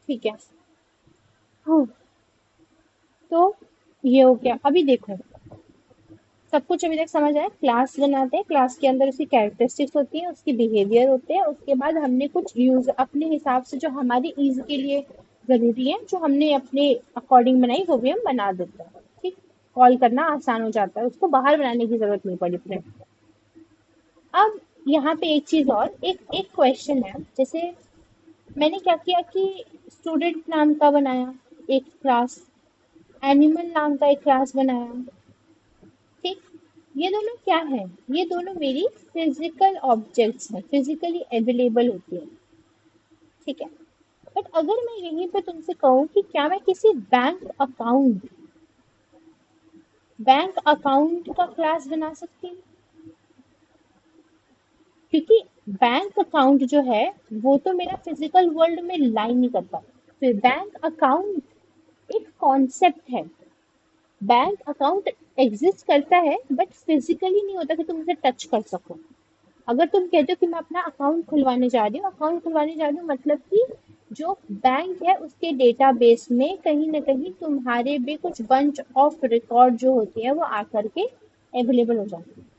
ठीक है। हाँ, तो ये हो गया। अभी देखो, सब कुछ अभी तक समझ आया। क्लास बनाते हैं, क्लास के अंदर उसकी कैरेक्टरिस्टिक्स होती हैं, उसके बिहेवियर होते हैं, उसके बाद हमने कुछ यूज अपने हिसाब से जो हमारी ईज के लिए जरूरी है, जो हमने अपने अकॉर्डिंग बनाई वो भी हम बना देते हैं। ठीक, कॉल करना आसान हो जाता है, उसको बाहर बनाने की जरूरत नहीं पड़ी प्रिंट। अब यहाँ पे एक चीज और, एक एक क्वेश्चन है। जैसे मैंने क्या किया कि स्टूडेंट नाम का बनाया एक क्लास, एनिमल नाम का एक क्लास बनाया। ठीक, ये दोनों क्या है? ये दोनों मेरी फिजिकल ऑब्जेक्ट्स हैं, फिजिकली अवेलेबल होती है। ठीक है, बट अगर मैं यहीं पे तुमसे कहूँ कि क्या मैं किसी बैंक अकाउंट का क्लास बना सकती हूँ? क्योंकि बैंक अकाउंट जो है वो तो मेरा फिजिकल वर्ल्ड में लाई नहीं करता। फिर बैंक अकाउंट एक कॉन्सेप्ट है। बैंक अकाउंट एग्जिस्ट करता है बट फिजिकली नहीं होता कि तुम उसे टच कर सको। अगर तुम कहते हो कि मैं अपना अकाउंट खुलवाने जा रही हूँ, अकाउंट खुलवाने जा रही हूँ मतलब कि जो बैंक है उसके डेटाबेस में कहीं ना कहीं तुम्हारे भी कुछ बंच ऑफ रिकॉर्ड जो होती है वो आकर के अवेलेबल हो जाती है।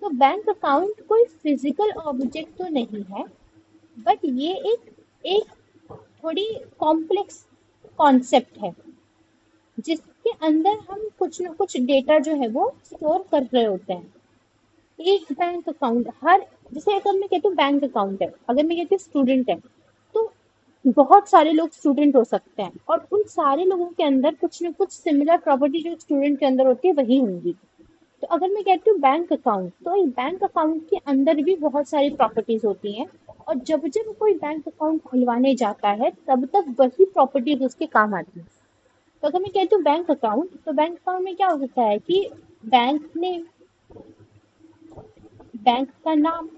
तो बैंक अकाउंट कोई फिजिकल ऑब्जेक्ट तो नहीं है, बट ये एक थोड़ी कॉम्प्लेक्स कॉन्सेप्ट है जिसके अंदर हम कुछ ना कुछ डेटा जो है वो स्टोर कर रहे होते हैं। एक बैंक अकाउंट हर, जैसे अगर मैं कहती हूँ बैंक अकाउंट है, अगर मैं कहती हूँ स्टूडेंट है, तो बहुत सारे लोग स्टूडेंट हो सकते हैं और उन सारे लोगों के अंदर कुछ ना कुछ सिमिलर प्रॉपर्टी जो स्टूडेंट के अंदर होती है वही होंगी। तो अगर मैं कहती हूँ बैंक अकाउंट, तो एक बैंक अकाउंट के अंदर भी बहुत सारी प्रॉपर्टीज होती हैं और जब जब कोई बैंक अकाउंट खुलवाने जाता है तब तक वही प्रॉपर्टीज उसके काम आती है। तो अगर मैं कहती हूँ बैंक अकाउंट, तो बैंक अकाउंट में क्या हो सकता है कि बैंक नेम, बैंक का नाम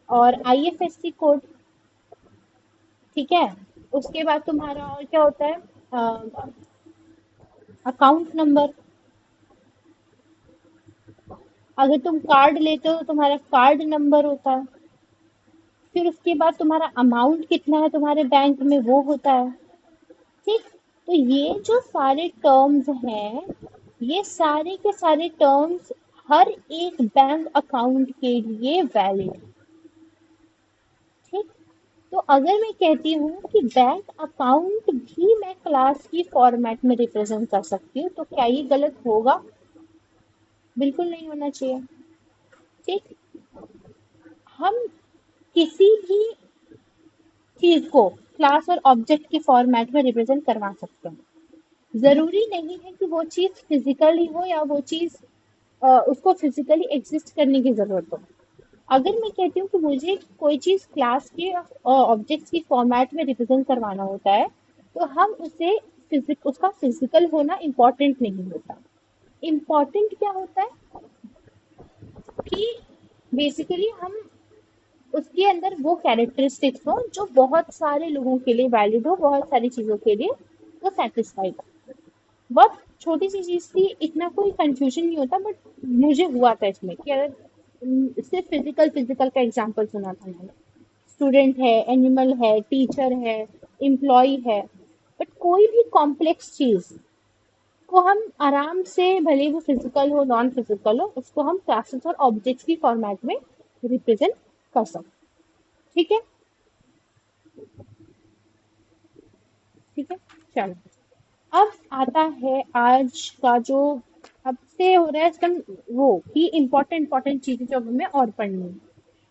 और आईएफएससी कोड। ठीक है, उसके बाद तुम्हारा और क्या होता है, अकाउंट नंबर। अगर तुम कार्ड लेते हो तो तुम्हारा कार्ड नंबर होता है। फिर उसके बाद तुम्हारा अमाउंट कितना है तुम्हारे बैंक में वो होता है। ठीक, तो ये जो सारे टर्म्स हैं, ये सारे के सारे टर्म्स हर एक बैंक अकाउंट के लिए वैलिड है। ठीक, तो अगर मैं कहती हूँ कि बैंक अकाउंट भी मैं क्लास की फॉर्मेट में रिप्रेजेंट कर सकती हूँ, तो क्या ये गलत होगा? बिल्कुल नहीं होना चाहिए। ठीक, हम किसी भी चीज को क्लास और ऑब्जेक्ट की फॉर्मेट में रिप्रेजेंट करवा सकते हैं। जरूरी नहीं है कि वो चीज फिजिकली हो या वो चीज उसको फिजिकली एग्जिस्ट करने की जरूरत हो। अगर मैं कहती हूँ कि मुझे कोई चीज क्लास के ऑब्जेक्ट्स की फॉर्मेट में रिप्रेजेंट करवाना होता है, तो हम उसे उसका फिजिकल होना इम्पोर्टेंट नहीं होता। इम्पोर्टेंट क्या होता है कि बेसिकली हम उसके अंदर वो कैरेक्टरिस्टिक्स हो जो बहुत सारे लोगों के लिए वैलिड हो, बहुत सारी चीजों के लिए वो सेटिस्फाई हो। बहुत छोटी सी चीज थी, इतना कोई कंफ्यूजन नहीं होता, बट मुझे हुआ था इसमें कि अगर सिर्फ फिजिकल फिजिकल का एग्जांपल सुना था मैंने। स्टूडेंट है, एनिमल है, टीचर है, एम्प्लॉय है, बट कोई भी कॉम्प्लेक्स चीज को हम आराम से, भले वो फिजिकल हो नॉन फिजिकल हो, उसको हम क्लासेस और ऑब्जेक्ट्स की फॉर्मेट में रिप्रेजेंट कर सकते। ठीक है, ठीक है, चलो। अब आता है आज का जो अब से हो रहा है इसका, वो कि इम्पोर्टेंट इम्पोर्टेंट चीजें जो हमें और पढ़नी है।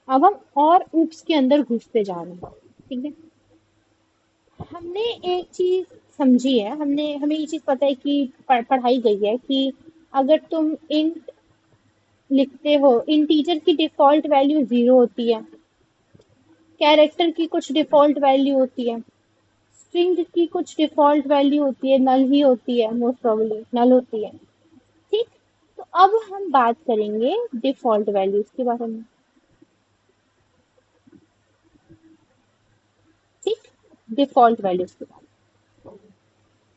अब हम और ऊप्स के अंदर घुसते जा रहे हैं। ठीक है, हमने एक चीज समझी है, हमें ये चीज पता है कि पढ़ाई गई है कि अगर तुम इंट लिखते हो, इंटीजर की डिफॉल्ट वैल्यू 0 होती है, कैरेक्टर की कुछ डिफॉल्ट वैल्यू होती है, स्ट्रिंग की कुछ डिफॉल्ट वैल्यू होती है, नल ही होती है, मोस्ट प्रोबेबली नल होती है। ठीक, तो अब हम बात करेंगे डिफॉल्ट वैल्यूज के बारे में। ठीक, डिफॉल्ट वैल्यूज के बारे में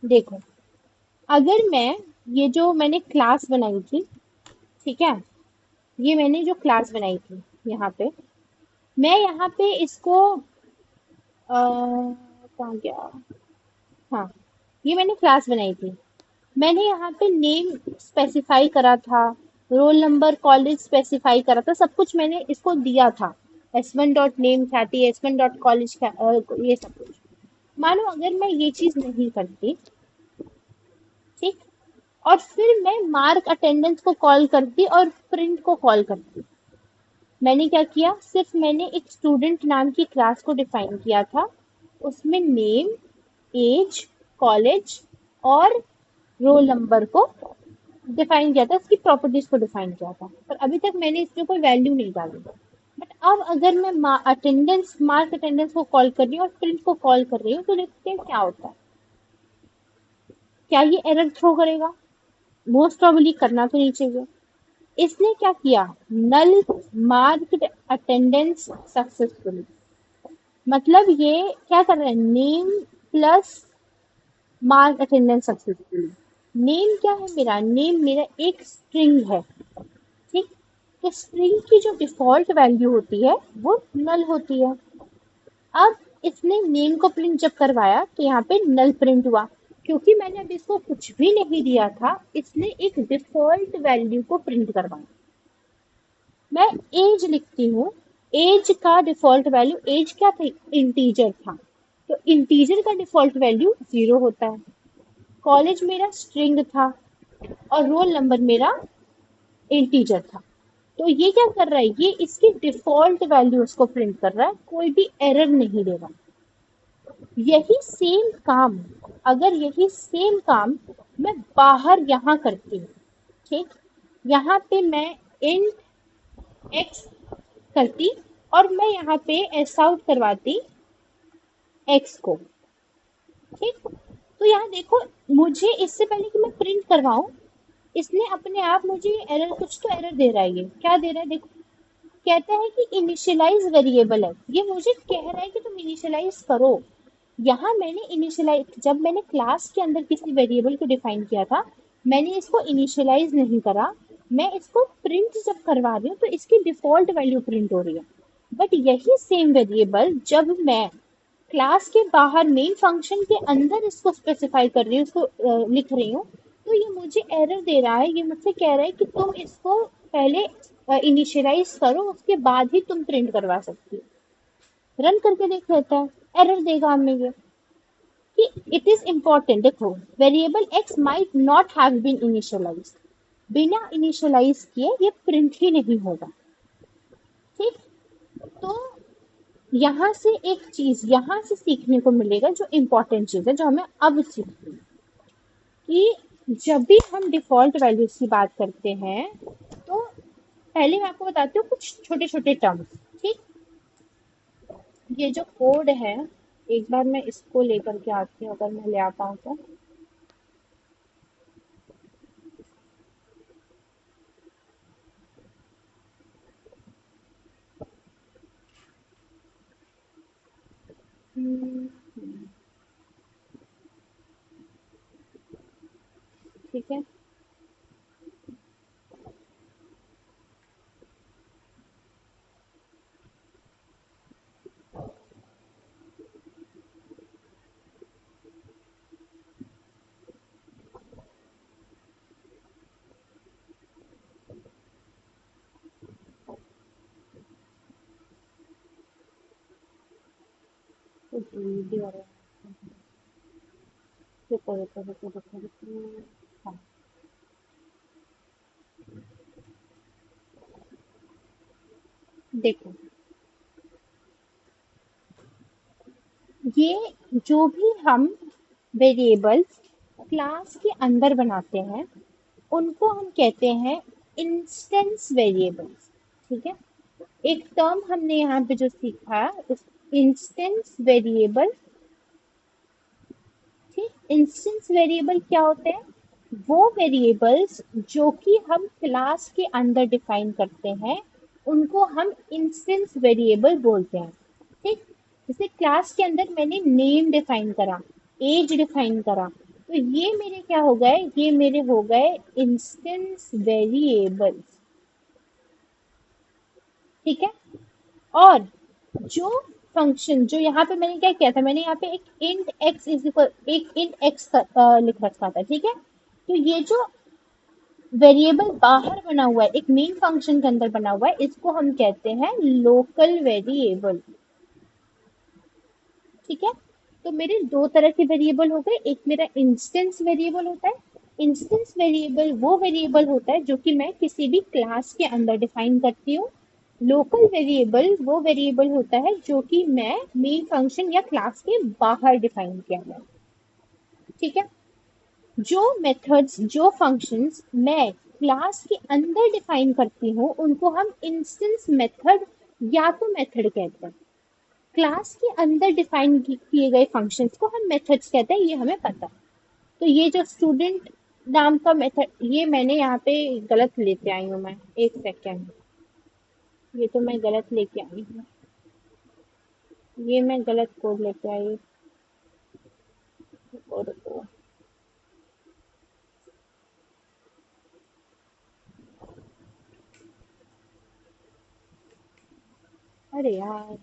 देखो, अगर मैं ये जो मैंने क्लास बनाई थी, ठीक है, ये मैंने जो क्लास बनाई थी यहाँ पे, मैं यहाँ पे इसको कहाँ गया, हाँ, ये मैंने क्लास बनाई थी। मैंने यहाँ पे नेम स्पेसिफाई करा था, रोल नंबर कॉलेज स्पेसिफाई करा था, सब कुछ मैंने इसको दिया था। S1 डॉट नेम ख्याति, S1 डॉट कॉलेज, ये सब कुछ। मानो अगर मैं ये चीज नहीं करती, ठीक, और फिर मैं मार्क अटेंडेंस को कॉल करती और प्रिंट को कॉल करती, मैंने क्या किया, सिर्फ मैंने एक स्टूडेंट नाम की क्लास को डिफाइन किया था, उसमें नेम, एज, कॉलेज और रोल नंबर को डिफाइन किया था, उसकी प्रॉपर्टीज को डिफाइन किया था, पर अभी तक मैंने इसमें कोई वैल्यू नहीं डाली। बट अब अगर मैं अटेंडेंस मार्क अटेंडेंस को कॉल कर रही हूँ और प्रिंट को कॉल कर रही हूँ, तो देखते हैं क्या होता है। क्या ये एरर थ्रो करेगा? मोस्ट प्रोबेबली करना तो नहीं चाहिए। इसने क्या किया, नल मार्क्ड अटेंडेंस सक्सेसफुली, मतलब ये क्या कर रहा है, name plus mark attendance successfully. Name क्या है मेरा, नेम मेरा एक स्ट्रिंग है, ठीक। तो स्ट्रिंग की जो डिफॉल्ट वैल्यू होती है वो नल होती है। अब इसने नेम को प्रिंट जब करवाया तो यहाँ पे नल प्रिंट हुआ, क्योंकि मैंने अब इसको कुछ भी नहीं दिया था, इसने एक डिफॉल्ट वैल्यू को प्रिंट करवाया। मैं एज लिखती हूँ, एज का डिफॉल्ट वैल्यू, एज क्या था, इंटीजर था, तो इंटीजर का डिफॉल्ट वैल्यू 0 होता है। कॉलेज मेरा स्ट्रिंग था और रोल नंबर मेरा इंटीजर था। तो ये क्या कर रहा है, ये इसकी डिफॉल्ट वैल्यू उसको प्रिंट कर रहा है, कोई भी एरर नहीं दे रहा। यही सेम काम, अगर यही सेम काम मैं बाहर यहाँ करती हूँ, ठीक, यहाँ पे मैं इंट एक्स करती और मैं यहाँ पे एस आउट करवाती एक्स को, ठीक। तो यहाँ देखो, मुझे इससे पहले कि मैं प्रिंट करवाऊं, इसने अपने आप मुझे एरर, कुछ तो एरर दे रहा है, ये क्या दे रहा है देखो, कहता है कि इनिशियलाइज वेरिएबल है, ये मुझे कह रहा है कि तुम इनिशियलाइज करो। यहाँ मैंने इनिशियलाइज, जब मैंने क्लास के अंदर किसी वेरिएबल को डिफाइन किया था, मैंने इसको इनिशियलाइज नहीं करा, मैं इसको प्रिंट जब करवा रही हूँ तो इसकी डिफॉल्ट वैल्यू प्रिंट हो रही है। बट यही सेम वेरिएबल जब मैं क्लास के बाहर मेन फंक्शन के अंदर इसको स्पेसिफाई कर रही हूँ, उसको लिख रही हूँ, तो ये मुझे एरर दे रहा है, ये मुझसे कह रहा है कि तुम इसको पहले इनिशियलाइज करो, उसके बाद ही तुम प्रिंट करवा सकती हो। रन करके देख लेता है, एरर देगा हमें ये कि इट इज इम्पोर्टेंट, देखो variable X might not have been initialize, बिना इनिशियलाइज किए ये प्रिंट ही नहीं होगा, ठीक। तो यहाँ से एक चीज यहाँ से सीखने को मिलेगा, जो इम्पोर्टेंट चीज है जो हमें अब सीखनी है, कि जब भी हम डिफॉल्ट वैल्यूज की बात करते हैं, तो पहले मैं आपको बताती हूँ कुछ छोटे छोटे टर्म्स, ठीक। ये जो कोड है, एक बार मैं इसको लेकर के आती हूँ, अगर मैं ले आ पाऊँ तो। हम्म, ठीक है। तो जल्दी आ रहा है। रुको रुको रुको रुको रुको। हाँ, देखो, ये जो भी हम वेरिएबल्स क्लास के अंदर बनाते हैं, उनको हम कहते हैं इंस्टेंस वेरिएबल्स, ठीक है। एक टर्म हमने यहाँ पे जो सीखा, उस इंस्टेंस वेरिएबल, ठीक। इंस्टेंस वेरिएबल क्या होते हैं, वो वेरिएबल्स जो कि हम क्लास के अंदर डिफाइन करते हैं, उनको हम इंस्टेंस वेरिएबल बोलते हैं, ठीक। जैसे क्लास के अंदर मैंने नेम डिफाइन करा, एज डिफाइन करा, तो ये मेरे क्या हो गए, ये मेरे हो गए इंस्टेंस वेरिएबल्स, ठीक है। और जो फंक्शन, जो यहाँ पे मैंने क्या किया था, मैंने यहाँ पे एक इंट एक्स इज इक्वल, एक इंट एक्स लिख रखा था, ठीक है। तो ये जो वेरिएबल बाहर बना हुआ है, एक मेन फंक्शन के अंदर बना हुआ है, इसको हम कहते हैं लोकल वेरिएबल, ठीक है। तो मेरे दो तरह के वेरिएबल हो गए, एक मेरा इंस्टेंस वेरिएबल होता है। इंस्टेंस वेरिएबल वो वेरिएबल होता है जो कि मैं किसी भी क्लास के अंदर डिफाइन करती हूँ, लोकल वेरिएबल वो वेरिएबल होता है जो कि मैं मेन फंक्शन या क्लास के बाहर डिफाइन किया है। ठीक है। जो मेथड्स जो फंक्शंस मैं क्लास के अंदर डिफाइन करती हूँ उनको हम इंस्टेंस मेथड या तो मेथड कहते हैं। क्लास के अंदर डिफाइन किए गए फंक्शंस को हम मेथड्स कहते हैं, ये हमें पता है। तो ये जो स्टूडेंट नाम का मेथड, ये मैंने यहाँ पे गलत लेके आई हूँ मैं, एक सेकेंड, ये तो मैं गलत लेके आई हूँ, ये मैं गलत कोड लेके आई कोड को। अरे यार,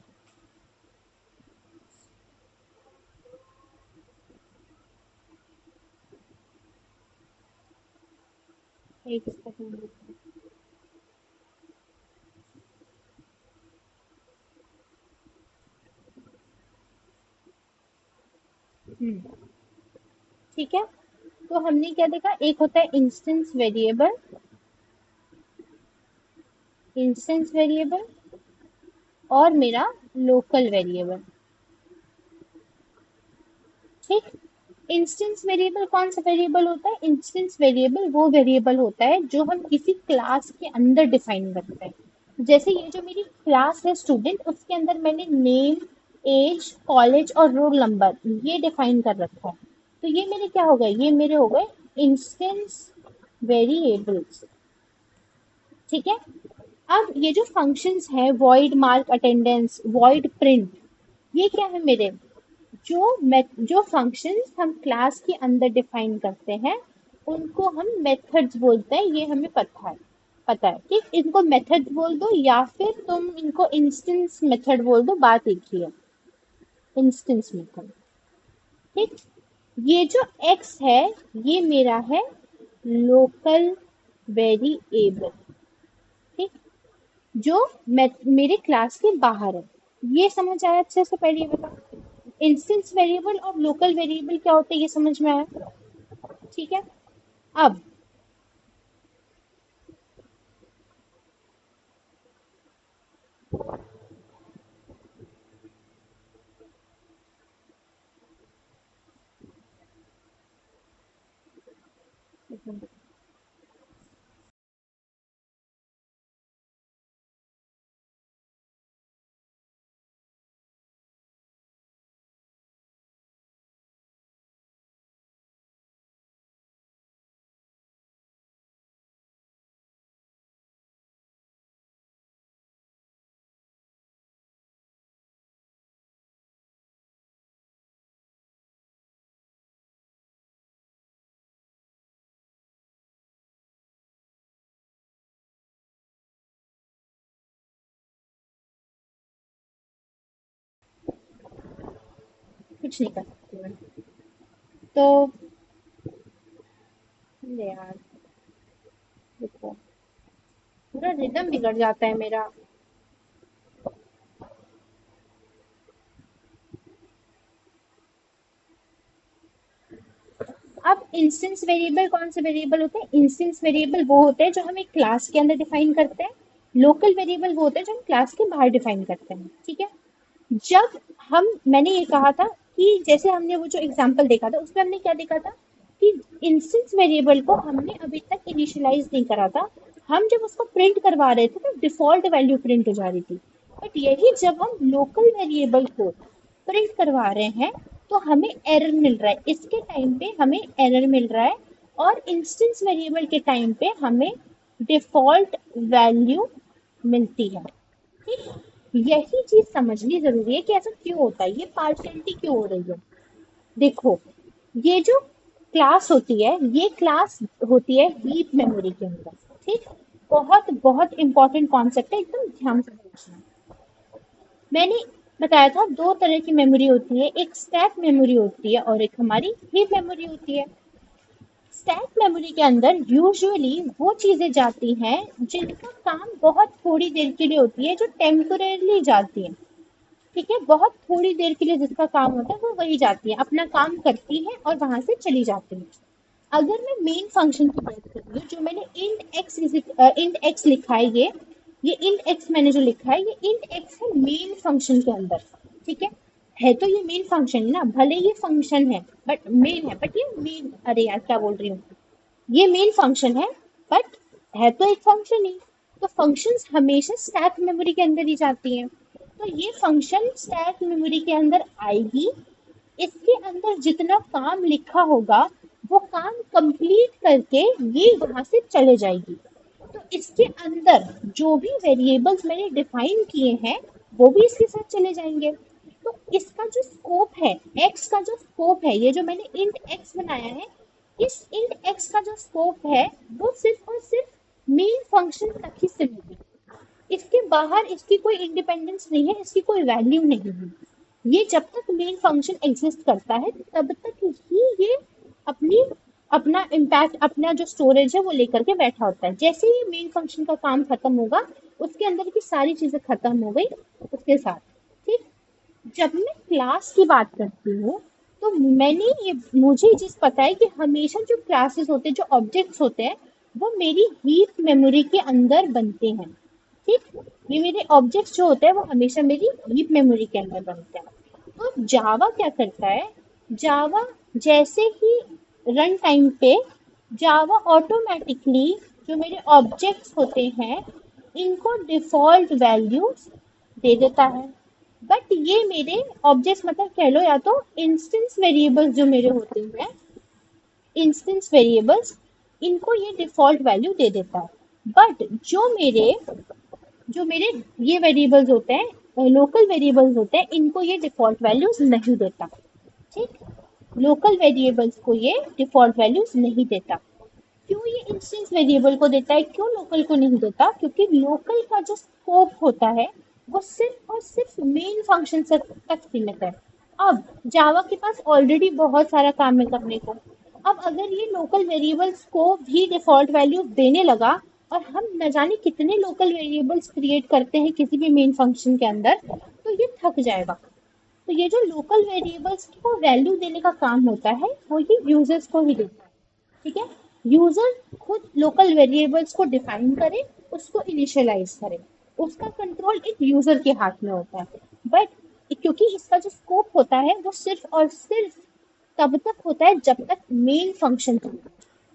एक सेकेंड। ठीक है। तो हमने क्या देखा, एक होता है इंस्टेंस वेरिएबल और मेरा लोकल वेरिएबल। ठीक। इंस्टेंस वेरिएबल कौन सा वेरिएबल होता है? इंस्टेंस वेरिएबल वो वेरिएबल होता है जो हम किसी क्लास के अंदर डिफाइन करते हैं। जैसे ये जो मेरी क्लास है स्टूडेंट, उसके अंदर मैंने नेम, एज, कॉलेज और रोल नंबर ये डिफाइन कर रखा है। तो ये मेरे क्या हो गए, ये मेरे हो गए इंस्टेंस वेरिएबल्स। ठीक है। अब ये जो फंक्शंस है, void mark attendance, void print, ये क्या है मेरे, जो फंक्शंस हम क्लास के अंदर डिफाइन करते हैं उनको हम मेथड्स बोलते हैं, ये हमें पता है। ठीक, इनको मेथड्स बोल दो या फिर तुम इनको इंस्टेंस मेथड बोल दो, बात एक ही है, इंस्टेंस मेथड। ठीक। ये जो x है ये मेरा है लोकल वेरिएबल। ठीक। जो मेरे क्लास के बाहर है। ये समझ आया अच्छे से? पहले ये बताओ, इंस्टेंस वेरिएबल और लोकल वेरिएबल क्या होते हैं, ये समझ में आया? ठीक है। अब कुछ नहीं कर सकती मैं। तो अरे यार, देखो, पूरा रिदम बिगड़ जाता है मेरा। अब इंस्टेंस वेरिएबल कौन से वेरिएबल होते हैं? इंस्टेंस वेरिएबल वो होते हैं जो हम एक क्लास के अंदर डिफाइन करते हैं। लोकल वेरिएबल वो होते हैं जो हम क्लास के बाहर डिफाइन करते हैं। ठीक है। जब हम मैंने ये कहा था कि जैसे हमने वो जो एग्जांपल देखा था उसमें हमने क्या देखा था कि इंस्टेंस वेरिएबल को हमने अभी तक इनिशियलाइज नहीं करा था। हम जब उसको प्रिंट करवा रहे थे तो डिफॉल्ट वैल्यू प्रिंट हो जा रही थी। बट यही जब हम लोकल वेरिएबल को प्रिंट करवा रहे हैं तो हमें एरर मिल रहा है, इसके टाइम पे हमें एरर मिल रहा है। और इंस्टेंस वेरिएबल के टाइम पे हमें डिफॉल्ट वैल्यू मिलती है। ठीक। यही चीज समझनी जरूरी है कि ऐसा क्यों होता है, ये पार्शियलिटी क्यों हो रही है। देखो, ये जो क्लास होती है ये क्लास होती है हीप मेमोरी के अंदर। ठीक। बहुत बहुत इंपॉर्टेंट कॉन्सेप्ट है, एकदम ध्यान से समझना। मैंने बताया था दो तरह की मेमोरी होती है, एक स्टैक मेमोरी होती है और एक हमारी हीप मेमोरी होती है। स्टैक मेमोरी के अंदर यूजुअली वो चीजें जाती हैं जिनका काम बहुत थोड़ी देर के लिए होती है, जो टेम्पोरेरली जाती हैं। ठीक है, बहुत थोड़ी देर के लिए जिसका काम होता है वो वही जाती है, अपना काम करती है और वहां से चली जाती है। अगर मैं मेन फंक्शन की बात कर रही हूँ, जो मैंने इंट एक्स लिखा है, ये इंट एक्स मैंने जो लिखा है, ये इंट एक्स है मेन फंक्शन के अंदर, ठीक है तो ये मेन फंक्शन है ना, भले ये फंक्शन है बट मेन है, बट ये मेन, अरे यार क्या बोल रही हूँ, ये मेन फंक्शन है बट है तो एक फंक्शन ही। तो फंक्शंस हमेशा स्टैक मेमोरी के अंदर ही जाती हैं, तो ये फंक्शन स्टैक मेमोरी के अंदर आएगी, इसके अंदर जितना काम लिखा होगा वो काम कंप्लीट करके ये वहां से चले जाएगी। तो इसके अंदर जो भी वेरिएबल्स मैंने डिफाइन किए हैं वो भी इसके साथ चले जाएंगे। तो इसका जो स्कोप है, एक्स का जो स्कोप है, ये जो मैंने इंट एक्स बनाया है, इस इंट एक्स का जो स्कोप है वो सिर्फ और सिर्फ मेन फंक्शन तक ही सीमित है, इसके बाहर इसकी कोई इंडिपेंडेंस नहीं है, इसकी कोई वैल्यू नहीं है। ये जब तक मेन फंक्शन एग्जिस्ट करता है तब तक ही ये अपनी अपना इम्पैक्ट, अपना जो स्टोरेज है वो लेकर के बैठा होता है। जैसे ही मेन फंक्शन का काम खत्म होगा, उसके अंदर की सारी चीजें खत्म हो गई उसके साथ, ठीक। जब मैं क्लास की बात करती हूँ तो मैंने ये मुझे ये चीज पता है कि हमेशा जो क्लासेस होते हैं, जो ऑब्जेक्ट्स होते हैं, वो मेरी हीप मेमोरी के अंदर बनते हैं, ठीक। ये मेरे ऑब्जेक्ट्स जो होते हैं वो हमेशा मेरी हीप मेमोरी के अंदर बनते हैं। तो जावा क्या करता है, जावा जैसे ही रन टाइम पे जावा ऑटोमेटिकली जो मेरे ऑब्जेक्ट्स होते हैं इनको डिफॉल्ट वैल्यूज दे देता है। बट ये मेरे ऑब्जेक्ट्स मतलब कह लो या तो इंस्टेंस वेरिएबल्स जो मेरे होते हैं, इंस्टेंस वेरिएबल्स, इनको ये डिफॉल्ट वैल्यू दे देता है। बट जो मेरे ये वेरिएबल्स होते हैं, लोकल वेरिएबल्स होते हैं, इनको ये डिफॉल्ट वैल्यूज नहीं देता, ठीक। लोकल वेरिएबल्स को ये डिफॉल्ट वैल्यूज नहीं देता। क्यों ये इंस्टेंस वेरिएबल को देता है, क्यों लोकल को नहीं देता? क्योंकि लोकल का जो स्कोप होता है वो सिर्फ और सिर्फ मेन फंक्शन तक सीमित है। अब जावा के पास ऑलरेडी बहुत सारा काम है करने को। अब अगर ये लोकल वेरिएबल्स को भी डिफॉल्ट वैल्यू देने लगा और हम न जाने कितने लोकल वेरिएबल्स क्रिएट करते हैं किसी भी मेन फंक्शन के अंदर, तो ये थक जाएगा। तो ये जो लोकल वेरिएबल्स को वैल्यू देने का काम होता है वो ये यूजर्स को ही देता है, ठीक है। यूजर खुद लोकल वेरिएबल्स को डिफाइन करे, उसको इनिशियलाइज करे, उसका कंट्रोल एक यूजर के हाथ में होता है। बट क्योंकि इसका जो स्कोप होता है वो सिर्फ और सिर्फ तब तक होता है जब तक मेन फंक्शन तक,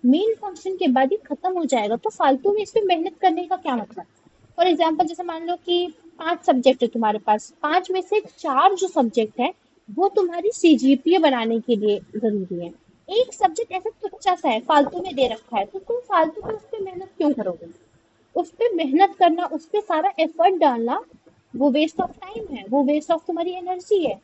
मेन फंक्शन के बाद ही खत्म हो जाएगा तो फालतू में इस पे मेहनत करने का क्या मतलब। फॉर एग्जाम्पल जैसे मान लो कि 5 सब्जेक्ट है तुम्हारे पास, 5 में से 4 जो सब्जेक्ट है वो तुम्हारी सीजीपीए बनाने के लिए जरूरी है। एक सब्जेक्ट ऐसा तुच्चा सा है, फालतू में दे रखा है, तो तुम फालतू में उस पर मेहनत क्यों करोगे? उस पर मेहनत करना, उस पर सारा एफर्ट डालना, वो वेस्ट ऑफ टाइम है, वो वेस्ट ऑफ तुम्हारी एनर्जी है।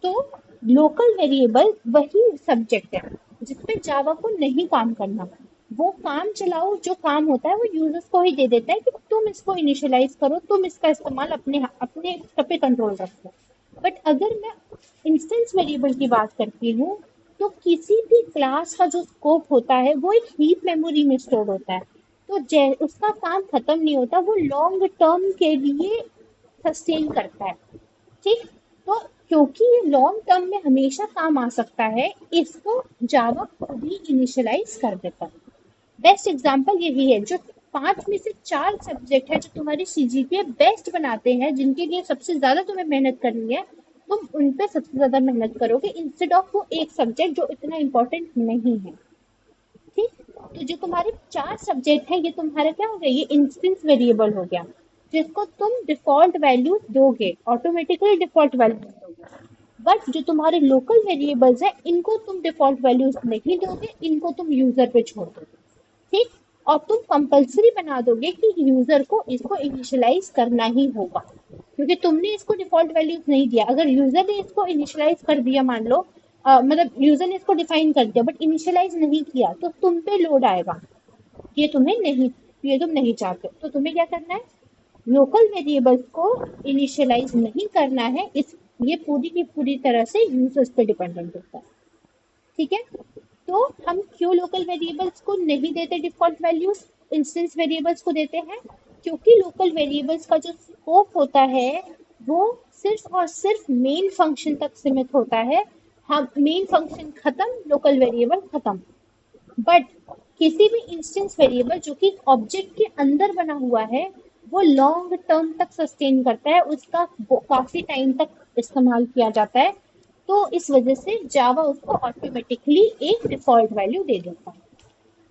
तो लोकल वेरिएबल वही सब्जेक्ट है जिसपे जावा को नहीं काम करना। वो काम चलाओ जो काम होता है वो यूजर्स को ही दे देता है कि तुम इसको इनिशियलाइज करो, तुम इसका इस्तेमाल अपने अपने पे कंट्रोल रखो। बट अगर मैं इंस्टेंस वेरिएबल की बात करती हूँ तो किसी भी क्लास का जो स्कोप होता है वो एक हीप मेमोरी में स्टोर होता है। तो उसका काम खत्म नहीं होता, वो लॉन्ग टर्म के लिए सस्टेन करता है, ठीक। तो क्योंकि ये लॉन्ग टर्म में हमेशा काम आ सकता है, इसको जावा खुद ही इनिशियलाइज कर देता है। बेस्ट एग्जाम्पल यही है, जो 5 में से 4 सब्जेक्ट है जो तुम्हारी सीजीपीए बेस्ट बनाते हैं, जिनके लिए सबसे ज्यादा तुम्हें मेहनत करनी है, तुम उन पे सबसे ज्यादा मेहनत करोगे इंस्टेड ऑफ वो एक सब्जेक्ट जो इतना इम्पोर्टेंट नहीं है, ठीक। तो जो तुम्हारे 4 सब्जेक्ट है ये तुम्हारा क्या हो गया, ये इंस्टेंस वेरिएबल हो गया जिसको तुम डिफॉल्ट वैल्यूज दोगे, ऑटोमेटिकली डिफॉल्ट वैल्यूज दोगे। बट जो तुम्हारे लोकल वेरिएबल्स है इनको तुम डिफॉल्ट वैल्यूज नहीं दोगे, इनको तुम यूजर पे छोड़ दोगे, ठीक। और तुम कंपल्सरी बना दोगे कि यूजर को इसको इनिशियलाइज करना ही होगा, क्योंकि तुमने इसको डिफॉल्ट वैल्यूज नहीं दिया। अगर यूजर ने इसको इनिशियलाइज कर दिया, मान लो मतलब यूजर ने इसको डिफाइन कर दिया बट इनिशियलाइज नहीं किया, तो तुम पे लोड आएगा, ये तुम्हें नहीं, ये तुम नहीं चाहते। तो तुम्हें क्या करना है, लोकल वेरिएबल्स को इनिशियलाइज नहीं करना है। इस ये पूरी की पूरी तरह से यूजर्स पे डिपेंडेंट होता है, ठीक है। तो हम क्यों लोकल वेरिएबल्स को नहीं देते डिफॉल्ट वैल्यूज, इंस्टेंस वेरिएबल्स को देते हैं? क्योंकि लोकल वेरिएबल्स का जो स्कोप होता है वो सिर्फ और सिर्फ मेन फंक्शन तक सीमित होता है। हम मेन फंक्शन खत्म, लोकल वेरिएबल खत्म। बट किसी भी इंस्टेंस वेरिएबल जो कि ऑब्जेक्ट के अंदर बना हुआ है वो लॉन्ग टर्म तक सस्टेन करता है, उसका काफी टाइम तक इस्तेमाल किया जाता है। तो इस वजह से जावा उसको ऑटोमेटिकली एक डिफॉल्ट वैल्यू दे देता है।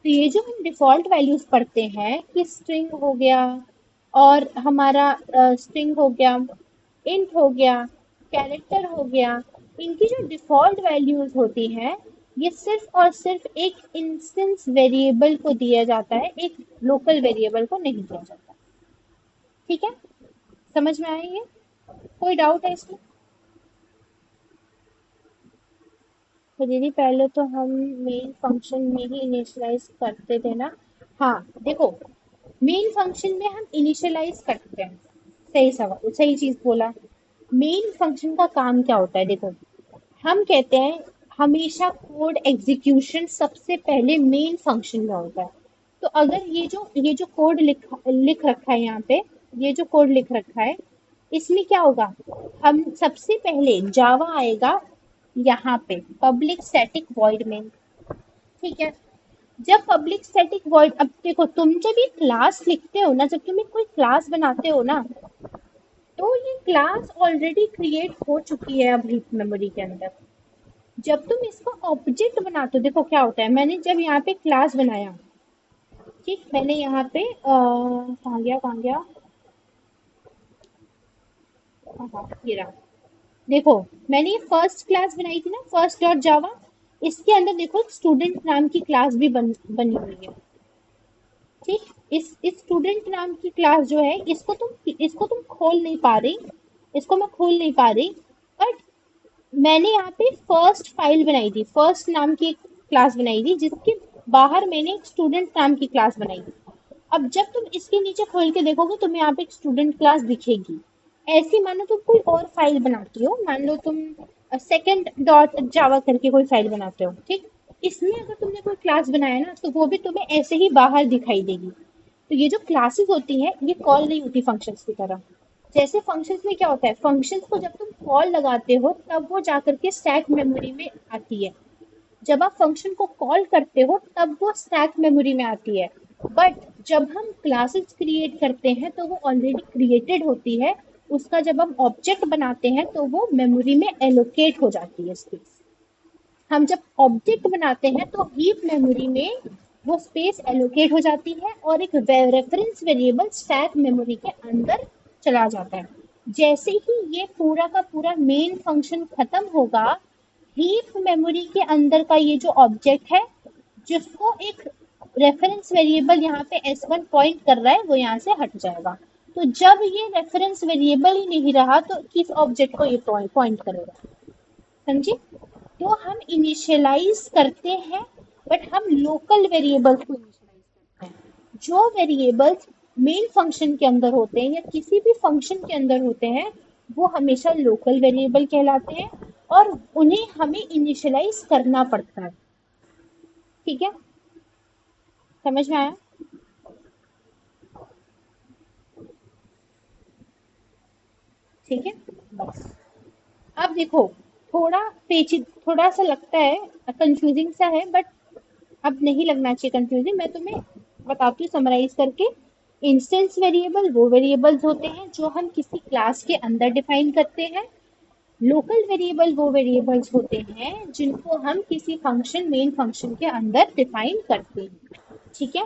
तो ये जो हम डिफॉल्ट वैल्यूज पढ़ते हैं कि स्ट्रिंग हो गया और हमारा स्ट्रिंग हो गया, इंट हो गया, कैरेक्टर हो गया, इनकी जो डिफॉल्ट वैल्यूज होती हैं, ये सिर्फ और सिर्फ एक इंस्टेंस वेरिएबल को दिया जाता है, एक लोकल वेरिएबल को नहीं दिया जाता। ठीक है, समझ में आया ये? कोई डाउट है इसमें? तो दीदी पहले तो हम मेन फंक्शन में ही इनिशियलाइज करते थे ना। हाँ, देखो, मेन फंक्शन में हम इनिशियलाइज करते हैं। सही सवाल, सही चीज बोला। मेन फंक्शन का काम क्या होता है, देखो, हम कहते हैं हमेशा कोड एग्जीक्यूशन सबसे पहले मेन फंक्शन में होता है। तो अगर ये जो कोड लिख रखा है यहाँ पे, ये जो कोड लिख रखा है, इसमें क्या होगा, हम सबसे पहले जावा आएगा यहाँ पे पब्लिक स्टैटिक वॉइड में। ठीक है, जब पब्लिक स्टैटिक वॉइड, अब देखो तुम जब ये क्लास लिखते हो ना, जब तुम एक कोई क्लास बनाते हो ना, तो ये क्लास ऑलरेडी क्रिएट हो चुकी है अब हीप मेमोरी के अंदर। जब तुम इसको ऑब्जेक्ट बनाते हो, देखो क्या होता है, मैंने जब यहाँ पे क्लास बनाया, ठीक, मैंने यहाँ पे कहाँ गया, हाँ, ये रहा। देखो, मैंने ये फर्स्ट क्लास बनाई थी ना, फर्स्ट डॉट जावा। इसके अंदर देखो एक स्टूडेंट नाम की क्लास भी बनी हुई है। ठीक, इस स्टूडेंट नाम की क्लास जो है, इसको तुम खोल नहीं पा रही, इसको मैं खोल नहीं पा रही, बट मैंने यहाँ पे फर्स्ट फाइल बनाई थी, फर्स्ट नाम की एक क्लास बनाई थी, जिसके बाहर मैंने एक स्टूडेंट नाम की क्लास बनाई थी। अब जब तुम इसके नीचे खोल के देखोगे, तुम्हें यहाँ पे एक स्टूडेंट क्लास दिखेगी। ऐसी मानो तुम कोई और फाइल बनाती हो, मान लो तुम सेकंड डॉट जावा करके कोई फाइल बनाते हो, ठीक, इसमें अगर तुमने कोई क्लास बनाया ना, तो वो भी तुम्हें ऐसे ही बाहर दिखाई देगी। तो ये जो क्लासेस होती हैं, ये कॉल नहीं होती फंक्शंस की तरह। जैसे फंक्शंस में क्या होता है, फंक्शंस को जब तुम कॉल लगाते हो, तब वो जाकर के स्टैक मेमोरी में आती है। जब आप फंक्शन को कॉल करते हो, तब वो स्टैक मेमोरी में आती है। बट जब हम क्लासेस क्रिएट करते हैं, तो वो ऑलरेडी क्रिएटेड होती है। उसका जब हम ऑब्जेक्ट बनाते हैं, तो वो मेमोरी में एलोकेट हो जाती है स्पेस। हम जब ऑब्जेक्ट बनाते हैं, तो हीप मेमोरी में वो स्पेस एलोकेट हो जाती है, और एक रेफरेंस वेरिएबल स्टैक मेमोरी के अंदर चला जाता है। जैसे ही ये पूरा का पूरा मेन फंक्शन खत्म होगा, हीप मेमोरी के अंदर का ये जो ऑब्जेक्ट है, जिसको एक रेफरेंस वेरिएबल यहाँ पे S1 पॉइंट कर रहा है, वो यहाँ से हट जाएगा। तो जब ये रेफरेंस वेरिएबल ही नहीं रहा, तो किस ऑब्जेक्ट को ये पॉइंट करेगा? समझे? तो हम इनिशियलाइज करते हैं, बट हम लोकल वेरिएबल्स को इनिशियलाइज करते हैं। जो वेरिएबल्स मेन फंक्शन के अंदर होते हैं या किसी भी फंक्शन के अंदर होते हैं, वो हमेशा लोकल वेरिएबल कहलाते हैं, और उन्हें हमें इनिशियलाइज करना पड़ता है। ठीक है, समझ में आया? ठीक है, बस। अब देखो, थोड़ा पेची, थोड़ा सा लगता है कंफ्यूजिंग सा है, बट अब नहीं लगना चाहिए कंफ्यूजिंग। मैं तुम्हें बताती हूँ समराइज करके। इंस्टेंस वेरिएबल वो वेरिएबल्स होते हैं जो हम किसी क्लास के अंदर डिफाइन करते हैं। लोकल वेरिएबल वो वेरिएबल्स होते हैं जिनको हम किसी फंक्शन, मेन फंक्शन के अंदर डिफाइन करते हैं। ठीक है,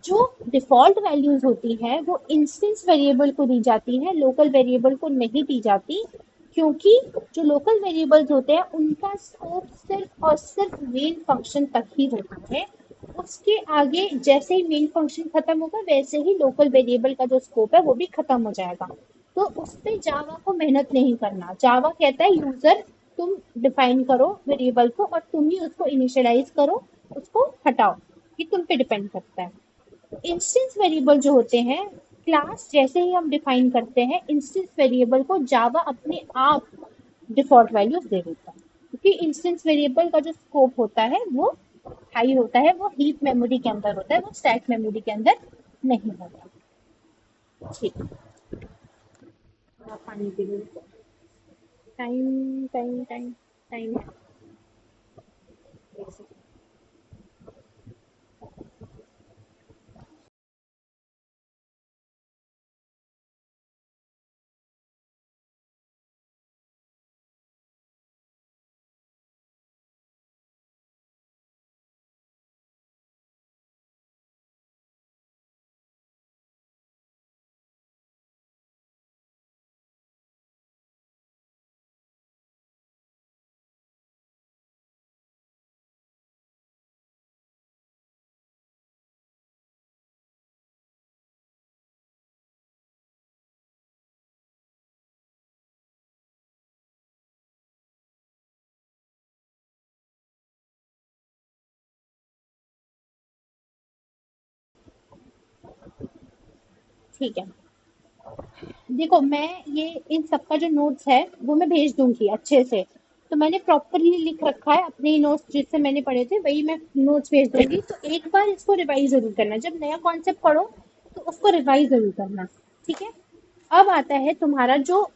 जो डिफॉल्ट वैल्यूज होती है, वो इंस्टेंस वेरिएबल को दी जाती है, लोकल वेरिएबल को नहीं दी जाती। क्योंकि जो लोकल वेरिएबल्स होते हैं, उनका स्कोप सिर्फ और सिर्फ मेन फंक्शन तक ही होता है। उसके आगे जैसे ही मेन फंक्शन खत्म होगा, वैसे ही लोकल वेरिएबल का जो स्कोप है, वो भी खत्म हो जाएगा। तो उस पे जावा को मेहनत नहीं करना। जावा कहता है यूजर, तुम डिफाइन करो वेरिएबल को, और तुम ही उसको इनिशियलाइज करो, उसको हटाओ। ये तुम पे डिपेंड करता है। इंस्टेंस वेरिएबल जो होते हैं, क्लास जैसे ही हम डिफाइन करते हैं, इंस्टेंस वेरिएबल को जावा अपने आप डिफॉल्ट वैल्यूज दे देता है। क्योंकि इंस्टेंस वेरिएबल का जो स्कोप होता है, वो हाई होता है, वो हीप मेमोरी के अंदर होता है, वो स्टैक मेमोरी के अंदर नहीं होता। ठीक, आप पानी P low. Time time time time है। ठीक है, देखो मैं ये इन सबका जो नोट्स है वो मैं भेज दूंगी अच्छे से। तो मैंने प्रॉपरली लिख रखा है अपने नोट्स, जिससे मैंने पढ़े थे वही मैं नोट्स भेज दूंगी। तो एक बार इसको रिवाइज जरूर करना, जब नया कॉन्सेप्ट पढ़ो तो उसको रिवाइज जरूर करना। ठीक है, अब आता है तुम्हारा जो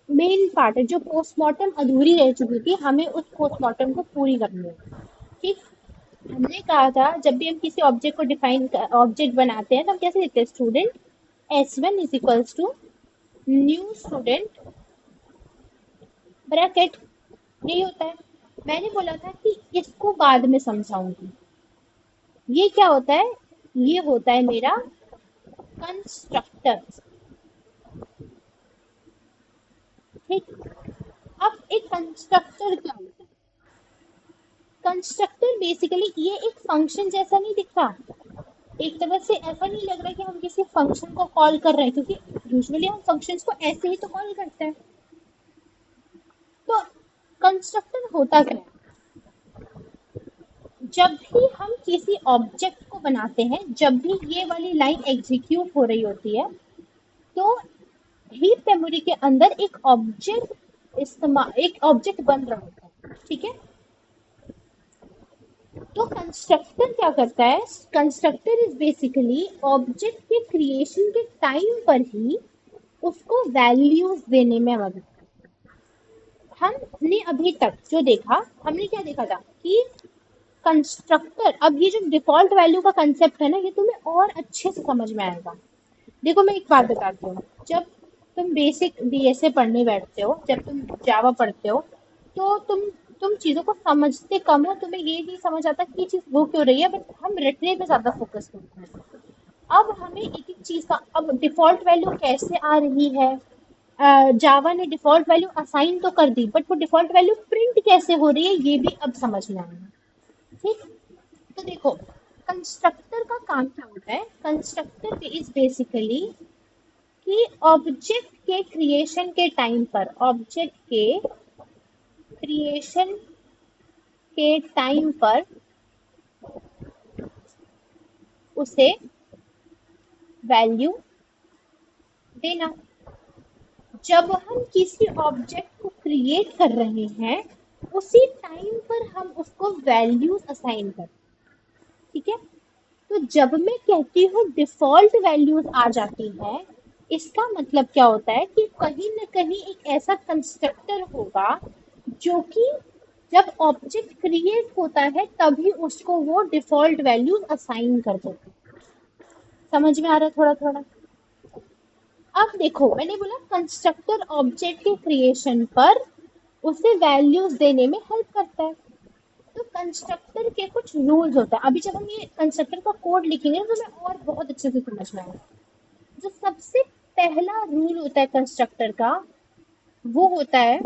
मेन पार्ट है, जो पोस्टमार्टम अधूरी रह चुकी थी, हमें उस पोस्टमार्टम को पूरी करनी है। ठीक, हमने कहा था जब भी हम किसी ऑब्जेक्ट को डिफाइन ऑब्जेक्ट बनाते हैं तो हम कैसे लिखते हैं, student S1 is equals to new student bracket, यही होता है। मैंने बोला था कि इसको बाद में समझाऊंगी। ये क्या होता है, ये होता है मेरा कंस्ट्रक्टर। ठीक, अब एक कंस्ट्रक्टर क्या होता है, कंस्ट्रक्टर बेसिकली ये एक फंक्शन जैसा नहीं दिखता। एक तरह से ऐसा नहीं लग रहा कि हम किसी फंक्शन को कॉल कर रहे हैं, क्योंकि यूजुअली हम फंक्शंस को ऐसे ही तो कॉल करते हैं। तो कंस्ट्रक्टर होता क्या है, जब भी हम किसी ऑब्जेक्ट को बनाते हैं, जब भी ये वाली लाइन एग्जीक्यूट हो रही होती है, तो हीप मेमोरी के अंदर एक ऑब्जेक्ट बन रहा होता है। ठीक है, तो कंस्ट्रक्टर क्या करता है, कंस्ट्रक्टर इज बेसिकली ऑब्जेक्ट के क्रिएशन के टाइम पर ही उसको वैल्यूज देने में मदद। हमने अभी तक जो देखा, हमने क्या देखा था कि कंस्ट्रक्टर, अब ये जो डिफॉल्ट वैल्यू का कंसेप्ट है ना, ये तुम्हें और अच्छे से समझ में आएगा। देखो मैं एक बात बताती हूँ, जब तुम बेसिक डीएसए पढ़ने बैठते हो, जब तुम जावा पढ़ते हो, तो तुम चीजों को समझते कम हो, तुम्हें ये नहीं समझ आता कि ये चीज हो क्यों रही है, बट हम रटने पे ज्यादा फोकस करते हैं। अब हमें एक एक चीज का, अब डिफॉल्ट वैल्यू कैसे आ रही है, जावा ने डिफॉल्ट वैल्यू असाइन तो कर दी, बट वो डिफॉल्ट वैल्यू प्रिंट कैसे हो रही है ये भी अब समझ में आएगा। ठीक, तो देखो कंस्ट्रक्टर का काम क्या होता है, कंस्ट्रक्टर इज बेसिकली कि ऑब्जेक्ट के क्रिएशन के टाइम पर, ऑब्जेक्ट के क्रिएशन के टाइम पर उसे वैल्यू देना। जब हम किसी ऑब्जेक्ट को क्रिएट कर रहे हैं, उसी टाइम पर हम उसको वैल्यूज असाइन कर। ठीक है, तो जब मैं कहती हूँ डिफॉल्ट वैल्यूज आ जाती है, इसका मतलब क्या होता है कि कहीं ना कहीं एक ऐसा कंस्ट्रक्टर होगा जो कि जब ऑब्जेक्ट क्रिएट होता है तभी उसको वो डिफॉल्ट वैल्यूज असाइन कर देता है। समझ में आ रहा है थोड़ा थोड़ा। अब देखो मैंने बोला कंस्ट्रक्टर ऑब्जेक्ट के क्रिएशन पर उसे वैल्यूज देने में हेल्प करता है। तो कंस्ट्रक्टर के कुछ रूल्स होते हैं, अभी जब हम ये कंस्ट्रक्टर का कोड लिखेंगे तो हमें और बहुत अच्छे से समझ में आएगा। जो सबसे पहला रूल होता है कंस्ट्रक्टर का, वो होता है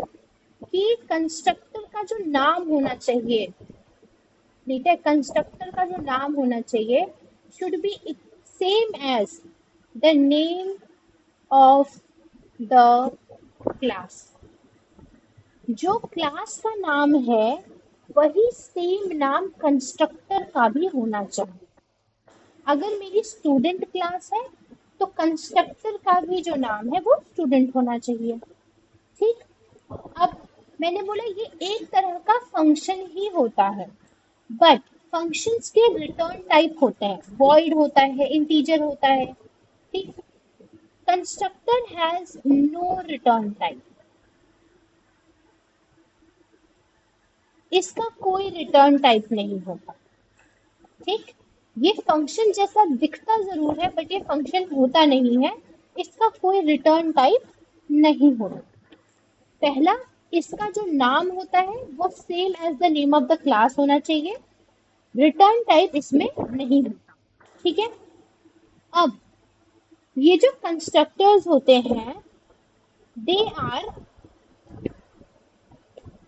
कि कंस्ट्रक्टर का जो नाम होना चाहिए, ठीक है, कंस्ट्रक्टर का जो नाम होना चाहिए should be same as the name of the class. जो क्लास का नाम है वही सेम नाम कंस्ट्रक्टर का भी होना चाहिए। अगर मेरी स्टूडेंट क्लास है तो कंस्ट्रक्टर का भी जो नाम है वो स्टूडेंट होना चाहिए। ठीक, अब मैंने बोला ये एक तरह का फंक्शन ही होता है, बट फंक्शंस के रिटर्न टाइप होते हैं, वॉइड होता है, इंटीजर होता है। ठीक, constructor has no return type, इसका कोई रिटर्न टाइप नहीं होगा। ठीक, ये फंक्शन जैसा दिखता जरूर है बट ये फंक्शन होता नहीं है, इसका कोई रिटर्न टाइप नहीं होगा। पहला, इसका जो नाम होता है वो same as the name of the class होना चाहिए, रिटर्न टाइप इसमें नहीं होता। ठीक है, अब ये जो कंस्ट्रक्टर्स होते हैं they are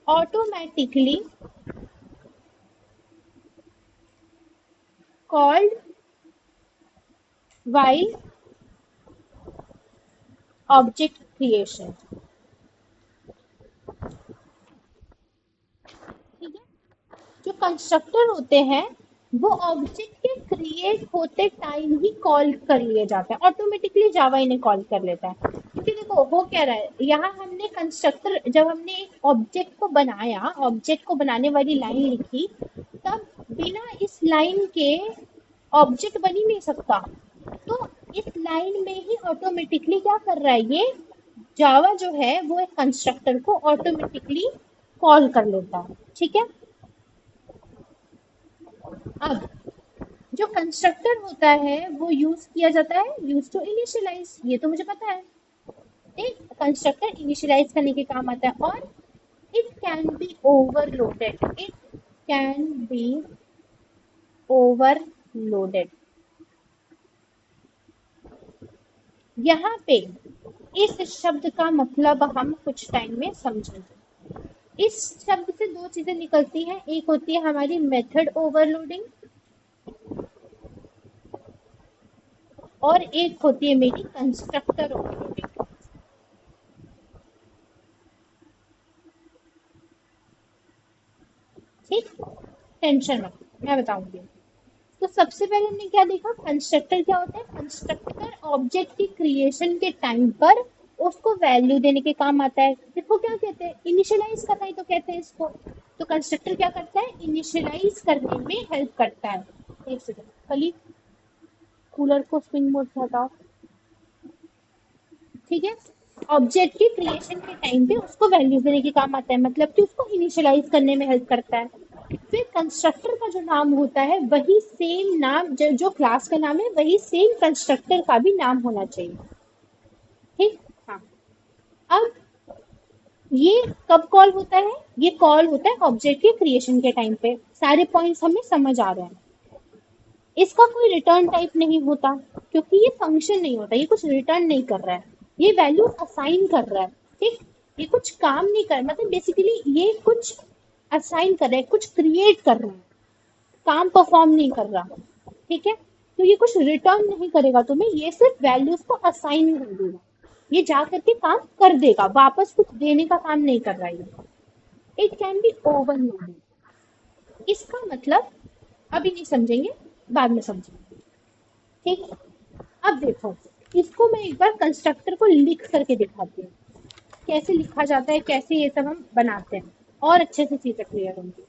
automatically called while object creation. ठीक है, जो कंस्ट्रक्टर होते हैं वो ऑब्जेक्ट के क्रिएट होते टाइम ही कॉल कर लिया जाता है, ऑटोमेटिकली जावा इन्हें कॉल कर लेता है। क्योंकि देखो हो क्या रहा है, यहाँ हमने कंस्ट्रक्टर, जब हमने एक ऑब्जेक्ट को बनाया, ऑब्जेक्ट को बनाने वाली लाइन लिखी, तब बिना इस लाइन के ऑब्जेक्ट बन ही नहीं सकता। तो इस लाइन में ही ऑटोमेटिकली क्या कर रहा है, ये जावा जो है वो एक कंस्ट्रक्टर को ऑटोमेटिकली कॉल कर लेता है। ठीक है। अब जो कंस्ट्रक्टर होता है वो यूज किया जाता है, यूज टू इनिशियलाइज, ये तो मुझे पता है। एक कंस्ट्रक्टर इनिशियलाइज करने के काम आता है। और it can be overloaded, it can be overloaded. यहाँ पे इस शब्द का मतलब हम कुछ टाइम में समझेंगे। इस शब्द से दो चीजें निकलती हैं, एक होती है हमारी मेथड ओवरलोडिंग और एक होती है मेरी कंस्ट्रक्टर ओवरलोडिंग। ठीक, टेंशन मत, मैं बताऊंगी। तो सबसे पहले हमने क्या देखा, कंस्ट्रक्टर क्या होता है, कंस्ट्रक्टर ऑब्जेक्ट की क्रिएशन के टाइम पर उसको वैल्यू देने के काम आता है। देखो क्या कहते हैं, इनिशियलाइज करना ही तो कहते हैं इसको। तो कंस्ट्रक्टर क्या करता है, इनिशियलाइज करने में हेल्प करता है। एक सेकंड, खाली कूलर को स्विंग मोड से हटाओ। ठीक है। ऑब्जेक्ट की क्रिएशन के टाइम पे उसको वैल्यू देने के काम आता है, मतलब कि उसको इनिशियलाइज करने में हेल्प करता है। फिर कंस्ट्रक्टर का जो नाम होता है वही सेम नाम, जो क्लास का नाम है वही सेम कंस्ट्रक्टर का भी नाम होना चाहिए। ठीक। हाँ। अब ये कब कॉल होता है, ये कॉल होता है ऑब्जेक्ट के क्रिएशन के टाइम पे। सारे पॉइंट्स हमें समझ आ रहे हैं। इसका कोई रिटर्न टाइप नहीं होता, क्योंकि ये फंक्शन नहीं होता, ये कुछ रिटर्न नहीं कर रहा है, ये वैल्यू असाइन कर रहा है। ठीक। ये कुछ काम नहीं कर, मतलब बेसिकली ये कुछ असाइन कर रहा है, कुछ क्रिएट कर रहा है, काम परफॉर्म नहीं कर रहा। ठीक है। तो ये कुछ रिटर्न नहीं करेगा तुम्हें, ये सिर्फ वैल्यूज को असाइन कर देगा, ये जा करके काम कर देगा, वापस कुछ देने का काम नहीं कर रहा है। It can be overloaded. इसका मतलब अभी नहीं समझेंगे, बाद में समझेंगे। ठीक। अब देखो, इसको मैं एक बार कंस्ट्रक्टर को लिख करके दिखाती हूँ, कैसे लिखा जाता है, कैसे ये सब हम बनाते हैं, और अच्छे से चीजें क्लियर होंगी।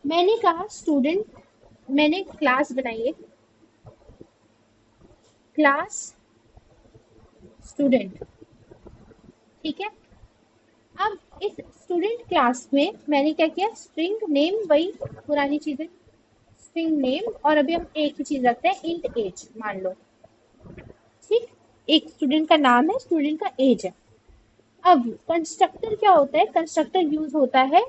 मैंने कहा स्टूडेंट, मैंने क्लास बनाई है, क्लास स्टूडेंट। ठीक है। अब इस स्टूडेंट क्लास में मैंने क्या किया, स्ट्रिंग नेम, वही पुरानी चीजें, स्ट्रिंग नेम, और अभी हम एक ही चीज रखते हैं, इंट एज मान लो। ठीक। एक स्टूडेंट का नाम है, स्टूडेंट का एज है। अब कंस्ट्रक्टर क्या होता है, कंस्ट्रक्टर यूज होता है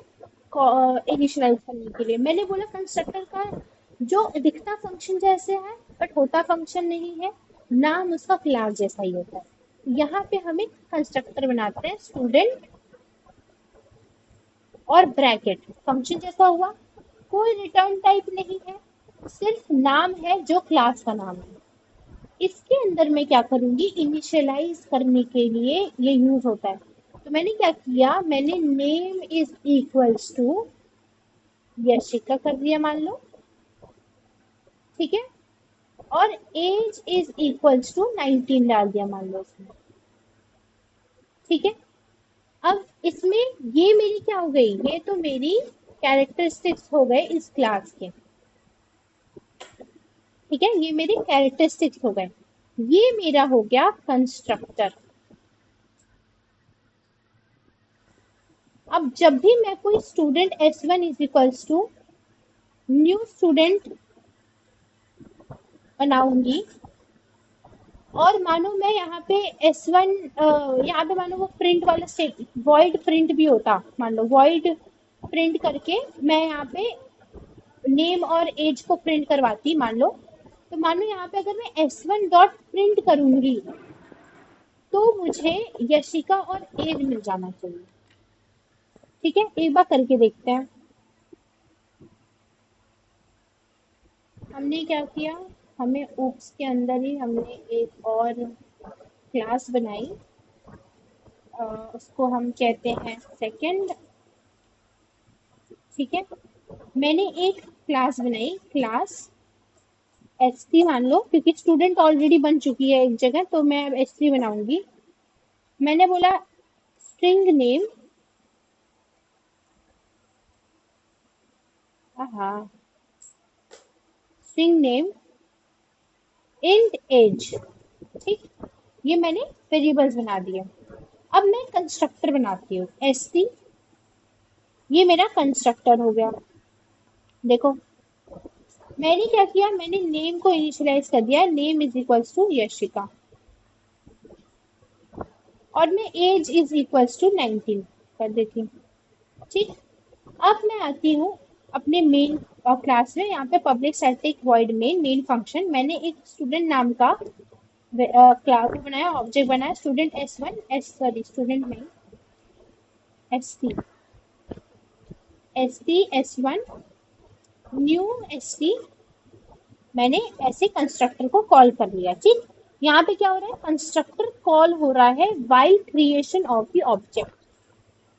इनिशियलाइज करने के लिए। मैंने बोला कंस्ट्रक्टर का जो दिखता फंक्शन जैसे है बट होता फंक्शन नहीं है, नाम उसका क्लास जैसा ही होता है। यहाँ पे हम एक कंस्ट्रक्टर बनाते हैं, स्टूडेंट और ब्रैकेट, फंक्शन जैसा हुआ, कोई रिटर्न टाइप नहीं है, सिर्फ नाम है जो क्लास का नाम है। इसके अंदर मैं क्या करूंगी, इनिशियलाइज करने के लिए ये यूज होता है। तो मैंने क्या किया, मैंने name is equals to Yashika कर दिया मान लो। ठीक है। और एज इज इक्वल्स टू 19 डाल दिया मान लो उसमें। ठीक है। अब इसमें ये मेरी क्या हो गई, ये तो मेरी कैरेक्टरिस्टिक्स हो गए इस क्लास के। ठीक है, ये मेरे कैरेक्टरिस्टिक्स हो गए, ये मेरा हो गया कंस्ट्रक्टर। अब जब भी मैं कोई student S1 is equals to new student बनाऊंगी, और मानो मैं यहाँ पे S1, यहाँ पे मानो वो प्रिंट वाला स्टेट वॉइड प्रिंट भी होता, मान लो वॉइड प्रिंट करके मैं यहाँ पे नेम और एज को प्रिंट करवाती मान लो। तो मान लो यहाँ पे अगर मैं S1 डॉट प्रिंट करूंगी तो मुझे यशिका और एज मिल जाना चाहिए। ठीक है, एक बार करके देखते हैं। हमने क्या किया, हमें ऊप्स के अंदर ही हमने एक और क्लास बनाई, उसको हम कहते हैं सेकंड। ठीक है, मैंने एक क्लास बनाई, क्लास S3 मान लो, क्योंकि स्टूडेंट ऑलरेडी बन चुकी है एक जगह, तो मैं अब S3 बनाऊंगी। मैंने बोला स्ट्रिंग नेम, हाँ, स्ट्रिंग नेम इंट एज। ठीक, ये मैंने वेरिएबल्स बना दिए। अब मैं कंस्ट्रक्टर बनाती हूँ, S3, ये मेरा कंस्ट्रक्टर हो गया। देखो मैंने क्या किया, मैंने नेम को इनिशियलाइज कर दिया, name is equals to Yashika, और मैं एज इज इक्वल्स टू 19 कर देती हूँ। ठीक, अब मैं आती हूँ अपने मेन क्लास में। यहाँ पे public static void main function, मैंने एक स्टूडेंट नाम का क्लास बनाया, ऑब्जेक्ट बनाया, स्टूडेंट स्टूडेंट नहीं, S T S one new S T, मैंने ऐसे कंस्ट्रक्टर को कॉल कर लिया। ठीक, यहाँ पे क्या हो रहा है, कंस्ट्रक्टर कॉल हो रहा है while creation of the object.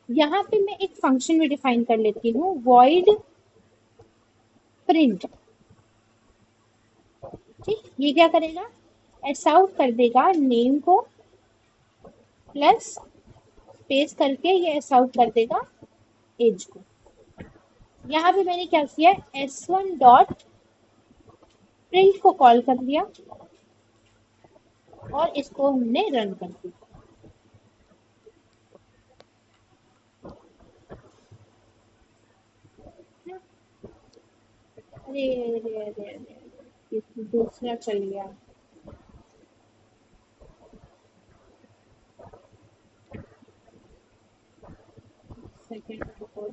यहाँ पे मैं एक फंक्शन भी डिफाइन कर लेती हूँ, void print। ठीक, ये क्या करेगा, एस आउट कर देगा नेम को, प्लस स्पेस करके ये एस आउट कर देगा एज को। यहाँ पे मैंने क्या किया, S1 डॉट प्रिंट को कॉल कर दिया और इसको हमने रन कर दिया। अरे अरे अरे अरे, ये तो दूसरा चल गया। सेकेंड, रुको।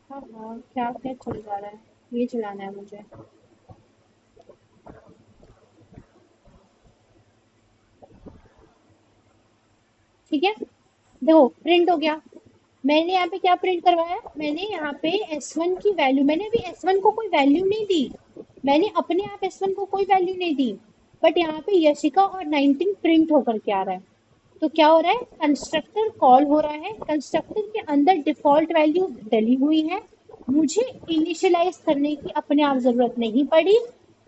हाँ हाँ, क्या क्या चल जा रहा है, ये चलाना है मुझे। ठीक है, देखो प्रिंट हो गया। मैंने यहाँ पे क्या प्रिंट करवाया, मैंने यहाँ पे S1 की वैल्यू, मैंने अभी S1 को कोई वैल्यू नहीं दी, मैंने अपने आप S1 को कोई वैल्यू नहीं दी, बट यहाँ पे यशिका और 19 प्रिंट होकर के आ रहा है। तो क्या हो रहा है, कंस्ट्रक्टर कॉल हो रहा है, कंस्ट्रक्टर के अंदर डिफॉल्ट वैल्यू डली हुई है, मुझे इनिशियलाइज करने की अपने आप जरूरत नहीं पड़ी,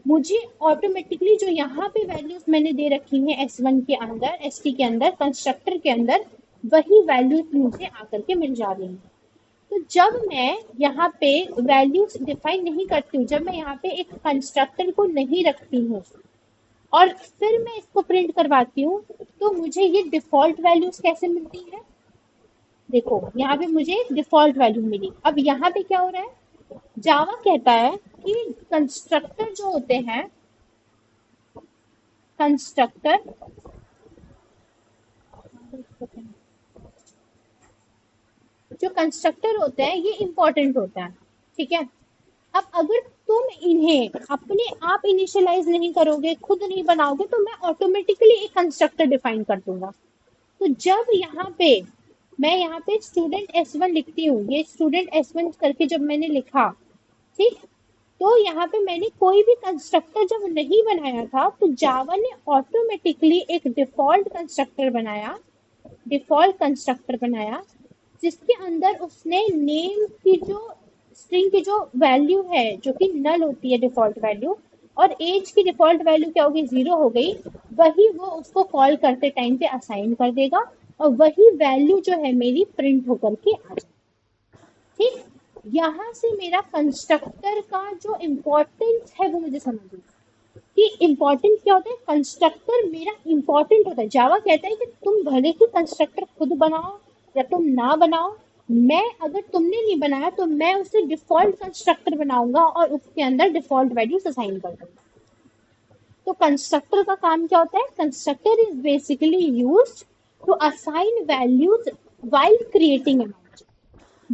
मुझे ऑटोमेटिकली जो यहाँ पे वैल्यूज मैंने दे रखी हैं S1 के अंदर, ST के अंदर, कंस्ट्रक्टर के अंदर, वही वैल्यूज मुझे आकर के मिल जा रही हैं। तो जब मैं यहाँ पे वैल्यूज डिफाइन नहीं करती हूँ, जब मैं यहाँ पे एक कंस्ट्रक्टर को नहीं रखती हूँ और फिर मैं इसको प्रिंट करवाती हूँ, तो मुझे ये डिफॉल्ट वैल्यूज कैसे मिलती है, देखो यहाँ पे मुझे डिफॉल्ट वैल्यू मिली। अब यहाँ पे क्या हो रहा है, जावा कहता है कि कंस्ट्रक्टर जो होते हैं, कंस्ट्रक्टर जो कंस्ट्रक्टर होते हैं ये इंपॉर्टेंट होता है। ठीक है, अब अगर तुम इन्हें अपने आप इनिशियलाइज नहीं करोगे, खुद नहीं बनाओगे, तो मैं ऑटोमेटिकली एक कंस्ट्रक्टर डिफाइन कर दूंगा। तो जब यहाँ पे मैं यहाँ पे स्टूडेंट S1 लिखती हूँ, ये स्टूडेंट S1 करके जब मैंने लिखा, ठीक, तो यहाँ पे मैंने कोई भी कंस्ट्रक्टर जब नहीं बनाया था, तो जावा ने ऑटोमेटिकली एक डिफॉल्ट कंस्ट्रक्टर बनाया, जिसके अंदर उसने नेम की जो स्ट्रिंग की जो वैल्यू है, जो कि नल होती है डिफॉल्ट वैल्यू, और एज की डिफॉल्ट वैल्यू क्या होगी, 0 हो गई, वही वो उसको कॉल करते टाइम पे असाइन कर देगा, और वही वैल्यू जो है मेरी प्रिंट होकर के आ जाए। ठीक, यहाँ से मेरा कंस्ट्रक्टर का जो इम्पोर्टेंस है वो मुझे समझ में, कि इम्पोर्टेंट क्या होता है, कंस्ट्रक्टर मेरा इम्पोर्टेंट होता है। जावा कहता है कि तुम भले ही कंस्ट्रक्टर खुद बनाओ या तुम ना बनाओ, मैं अगर तुमने नहीं बनाया तो मैं उसे डिफॉल्ट कंस्ट्रक्टर बनाऊंगा और उसके अंदर डिफॉल्ट वैल्यूज असाइन कर दूंगा। तो कंस्ट्रक्टर का काम क्या होता है, constructor is basically used to assign values while creating an object.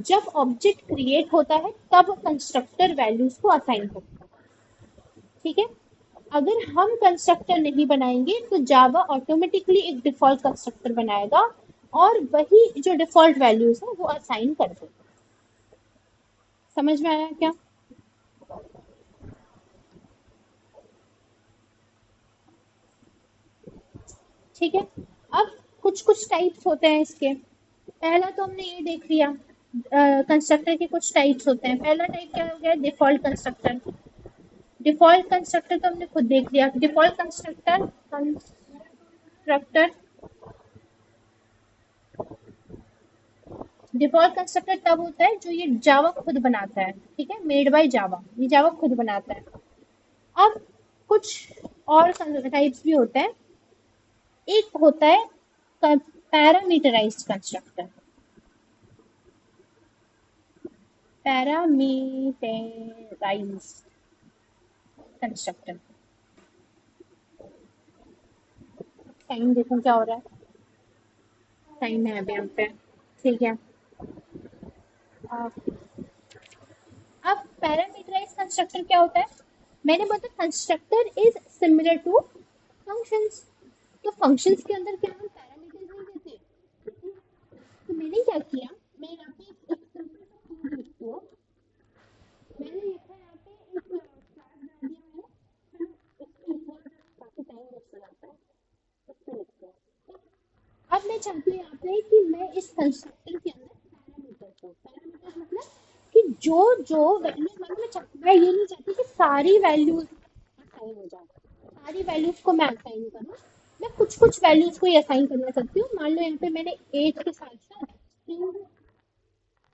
जब ऑब्जेक्ट क्रिएट होता है तब कंस्ट्रक्टर वैल्यूज को असाइन करता है। ठीक है, अगर हम कंस्ट्रक्टर नहीं बनाएंगे तो जावा ऑटोमेटिकली एक डिफॉल्ट कंस्ट्रक्टर बनाएगा और वही जो डिफॉल्ट वैल्यूज है वो असाइन कर देगा। समझ में आया क्या? ठीक है, अब कुछ कुछ टाइप्स होते हैं इसके। पहला तो हमने ये देख लिया, कंस्ट्रक्टर के कुछ टाइप्स होते हैं। पहला टाइप क्या हो गया, डिफॉल्ट कंस्ट्रक्टर। डिफॉल्ट कंस्ट्रक्टर तो हमने खुद देख लिया। कंस्ट्रक्टर डिफॉल्ट कंस्ट्रक्टर तब होता है जो ये जावा खुद बनाता है, ठीक है, मेड बाय जावा, ये जावा खुद बनाता है। अब कुछ और टाइप्स भी होते हैं। एक होता है parameterized constructor. Parameterized constructor. Time देखो क्या हो रहा है, टाइम है अभी यहाँ पे, ठीक है। अब पैरामीटराइज्ड कंस्ट्रक्टर क्या होता है, मैंने बोला constructor is similar to functions. तो फंक्शंस के अंदर क्या हम पैरामीटर्स नहीं देते। तो मैंने क्या किया, मैं यहाँ पे एक सिंपल सा कोड लिखती हूँ। मैंने लिखा है यहाँ पे एक क्लास डाल दिया मैंने, इसको लिखने में काफी टाइम वेस्ट हो जाता है, इसको लिखते हैं। अब मैं चाहती हूँ यहाँ पे कि मैं इस कंस्ट्रक्टर के अंदर पैरामीटर्स मतलब कि जो जो वैल्यूज मैं ये नहीं चाहती कि सारी वैल्यूज असाइन हो जाए, सारी वैल्यूज को मैं असाइन करूँ। मैं कुछ कुछ वैल्यूज को ही असाइन करना चाहती हूँ। मान लो यहाँ पे मैंने एज के साथ साथ स्ट्रिंग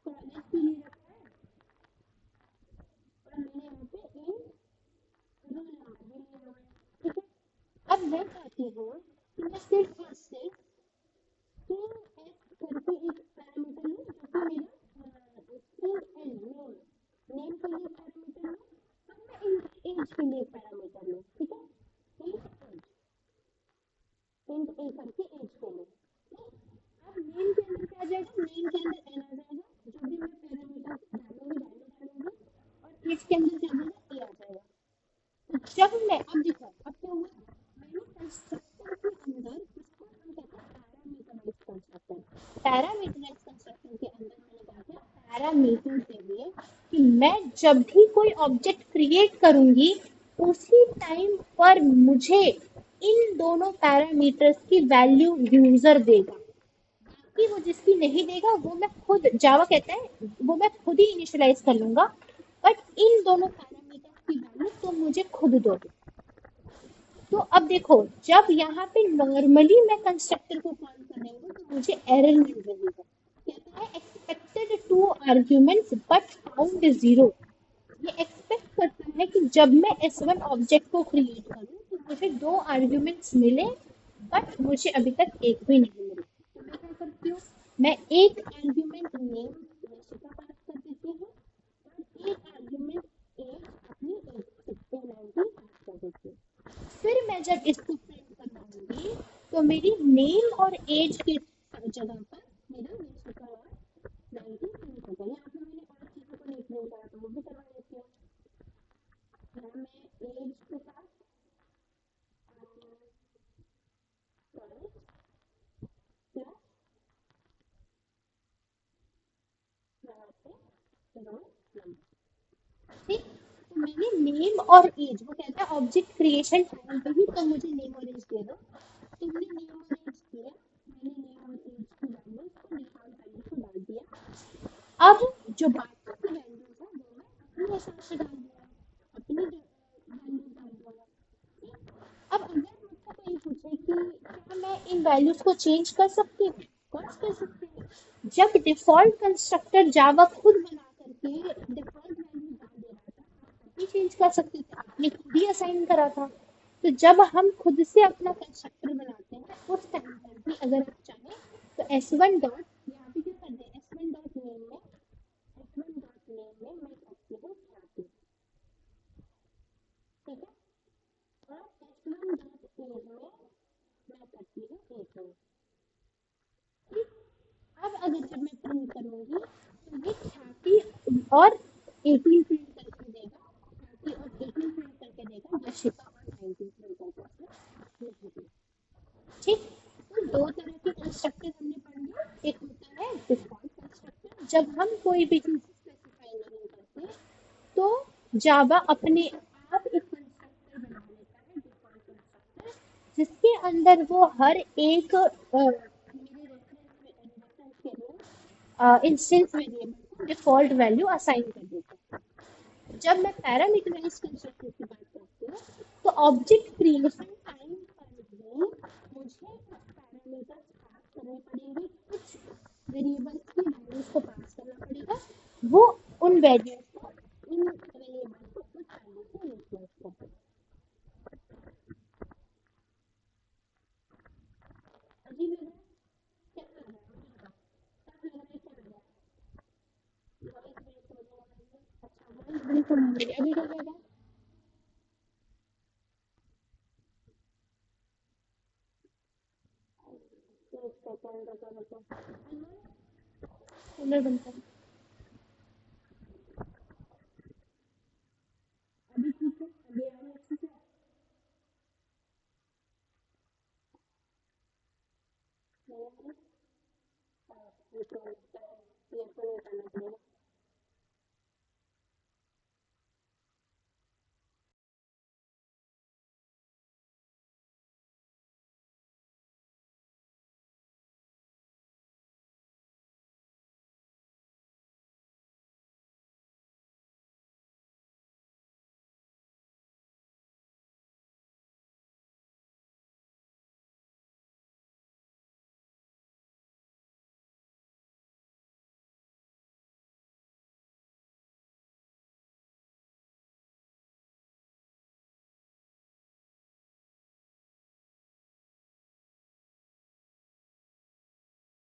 कॉलेज भी ले रखा है, और मैंने यहाँ पे इन रोल नंबर भी ले रखा है, ठीक है। अब मैं चाहती हूँ कि मैं सिर्फ और सिर्फ स्ट्रिंग एस करके एक पैरामीटर लूँ, जो कि मेरा स्ट्रिंग एन नेम के लिए पैरामीटर लूँ, और मैं एज के लिए पैरामीटर लूँ, ठीक है। इंट ए करके एज के लिए। अब नेम के अंदर क्या आ जाएगा, नेम के अंदर एन आ जाएगा, जो भी मैं पैरामीटर डालूंगी वैल्यू डालूंगी, और एज के अंदर क्या आ जाएगा, ए आ जाएगा। तो जब मैं अब देखो अब क्या हुआ, मैंने कंस्ट्रक्टर के अंदर इसको हम कहते हैं पैरामीटराइज्ड कंस्ट्रक्टर। पैरामीटराइज्ड कंस्ट्रक्टर के अंदर मैंने क्या किया, पैरामीटर दे दिए कि मैं जब भी कोई ऑब्जेक्ट क्रिएट करूंगी उसी टाइम पर मुझे इन दोनों पैरामीटर्स की वैल्यू यूजर देगा। कि वो जिसकी नहीं देगा वो मैं खुद, जावा कहता है वो मैं खुद ही इनिशियलाइज कर लूंगा, बट इन दोनों पैरामीटर्स की वैल्यू तुम मुझे खुद दोगे। तो अब देखो, जब यहाँ पे नॉर्मली मैं कंस्ट्रक्टर को कॉल कर रही हूँ तो मुझे एरर मिल रही है, कहता है expected to arguments but found zero. ये एक्सपेक्ट करता है कि जब मैं S1 ऑब्जेक्ट को क्रिएट करूँ तो मुझे दो आर्ग्यूमेंट्स मिले, बट मुझे अभी तक एक भी नहीं मिला। तो मैं क्या करती हूँ, मैं एक आर्ग्यूमेंट नेम यशिका पास कर देती हूँ, और एक आर्ग्यूमेंट एज अपनी एज 16 19 पास कर देती हूँ। फिर मैं जब इसको प्रिंट करवाऊंगी तो मेरी नेम और एज के जगह पर मेरा यशिका और 19 प्रिंट होगा। यहाँ पे मैंने और चीज़ों को नहीं प्रिंट करा तो वो भी करवा देती हूँ। यहाँ मैं एज के साथ कॉलेज प्लस यहाँ पे रोल नंबर, ठीक। तो मैंने नेम और एज, वो कहता है ऑब्जेक्ट क्रिएशन टाइम पे ही तो मुझे नेम और एज दे दो। तुमने नेम और एज दिया, मैंने नेम और एज की वैल्यूज को डिफॉल्ट वैल्यू को डाल दिया। अब जो बाकी की वैल्यूज है वो मैं अपने हिसाब से डाल दूंगा, अपनी वैल्यूज डाल दूंगा, ठीक। अब अगर मुझसे कोई पूछे कि क्या मैं इन वैल्यूज को चेंज कर सकती हूँ, कौन कर सकती हूँ। जब डिफॉल्ट कंस्ट्रक्टर जावा खुद बना करके डिफॉल्ट वैल्यू डाल दे रहा था, आप भी चेंज कर सकते थे, आपने खुद ही असाइन करा था। तो जब हम खुद से अपना कंस्ट्रक्टर बनाते हैं उस टाइम पर भी अगर आप चाहें तो S1 डॉट यहाँ पे क्या कर दें, S1 डॉट नेम में मैं करती हूँ छाती, ठीक है, और S1 डॉट एज में मैं करती हूँ 18, ठीक। अब अगर जब मैं प्रिंट करूंगी तो ये 36 और 18 प्रिंट करके देगा, 36 और 18 प्रिंट करके देगा, यशिका और 19 प्रिंट करके नहीं देगा, ठीक। तो दो तरह के कंस्ट्रक्टर हमने पढ़ लिया। एक होता है डिफॉल्ट कंस्ट्रक्टर, जब हम कोई भी चीज स्पेसिफाई नहीं करते तो जावा अपने आप एक कंस्ट्रक्टर बना लेता है, डिफॉल्ट कंस्ट्रक्टर, जिसके अंदर वो हर एक इंस्टेंस वेरिएबल को डिफॉल्ट वैल्यू असाइन कर देते हैं। जब मैं पैरामीटराइज कंस्ट्रक्टर की बात करती हूँ, तो ऑब्जेक्ट क्रिएशन टाइम पर भी मुझे कुछ पैरामीटर्स पास करने पड़ेंगे, कुछ वेरिएबल्स की वैल्यूज को पास करना पड़ेगा। वो उन वैल्यूज को, इन वेरिएबल्स को उस वैल्यू से रिप्लेस कर देगा। अजीब लग रहा है? क्या लग रहा है? मुझे बताओ, टफ लग रहा है? क्या लग रहा है? वॉइस ब्रेक हो रहा है? अच्छा, वॉइस ब्रेक हो रही है। अभी क्या लग रहा है? एक सेकंड रुको। कूलर बनता है। अभी ठीक है? अभी आ रही है अच्छे से? नहीं आ रही? हाँ, ये तो लगता है ईयरफोन निकालना पड़ेगा।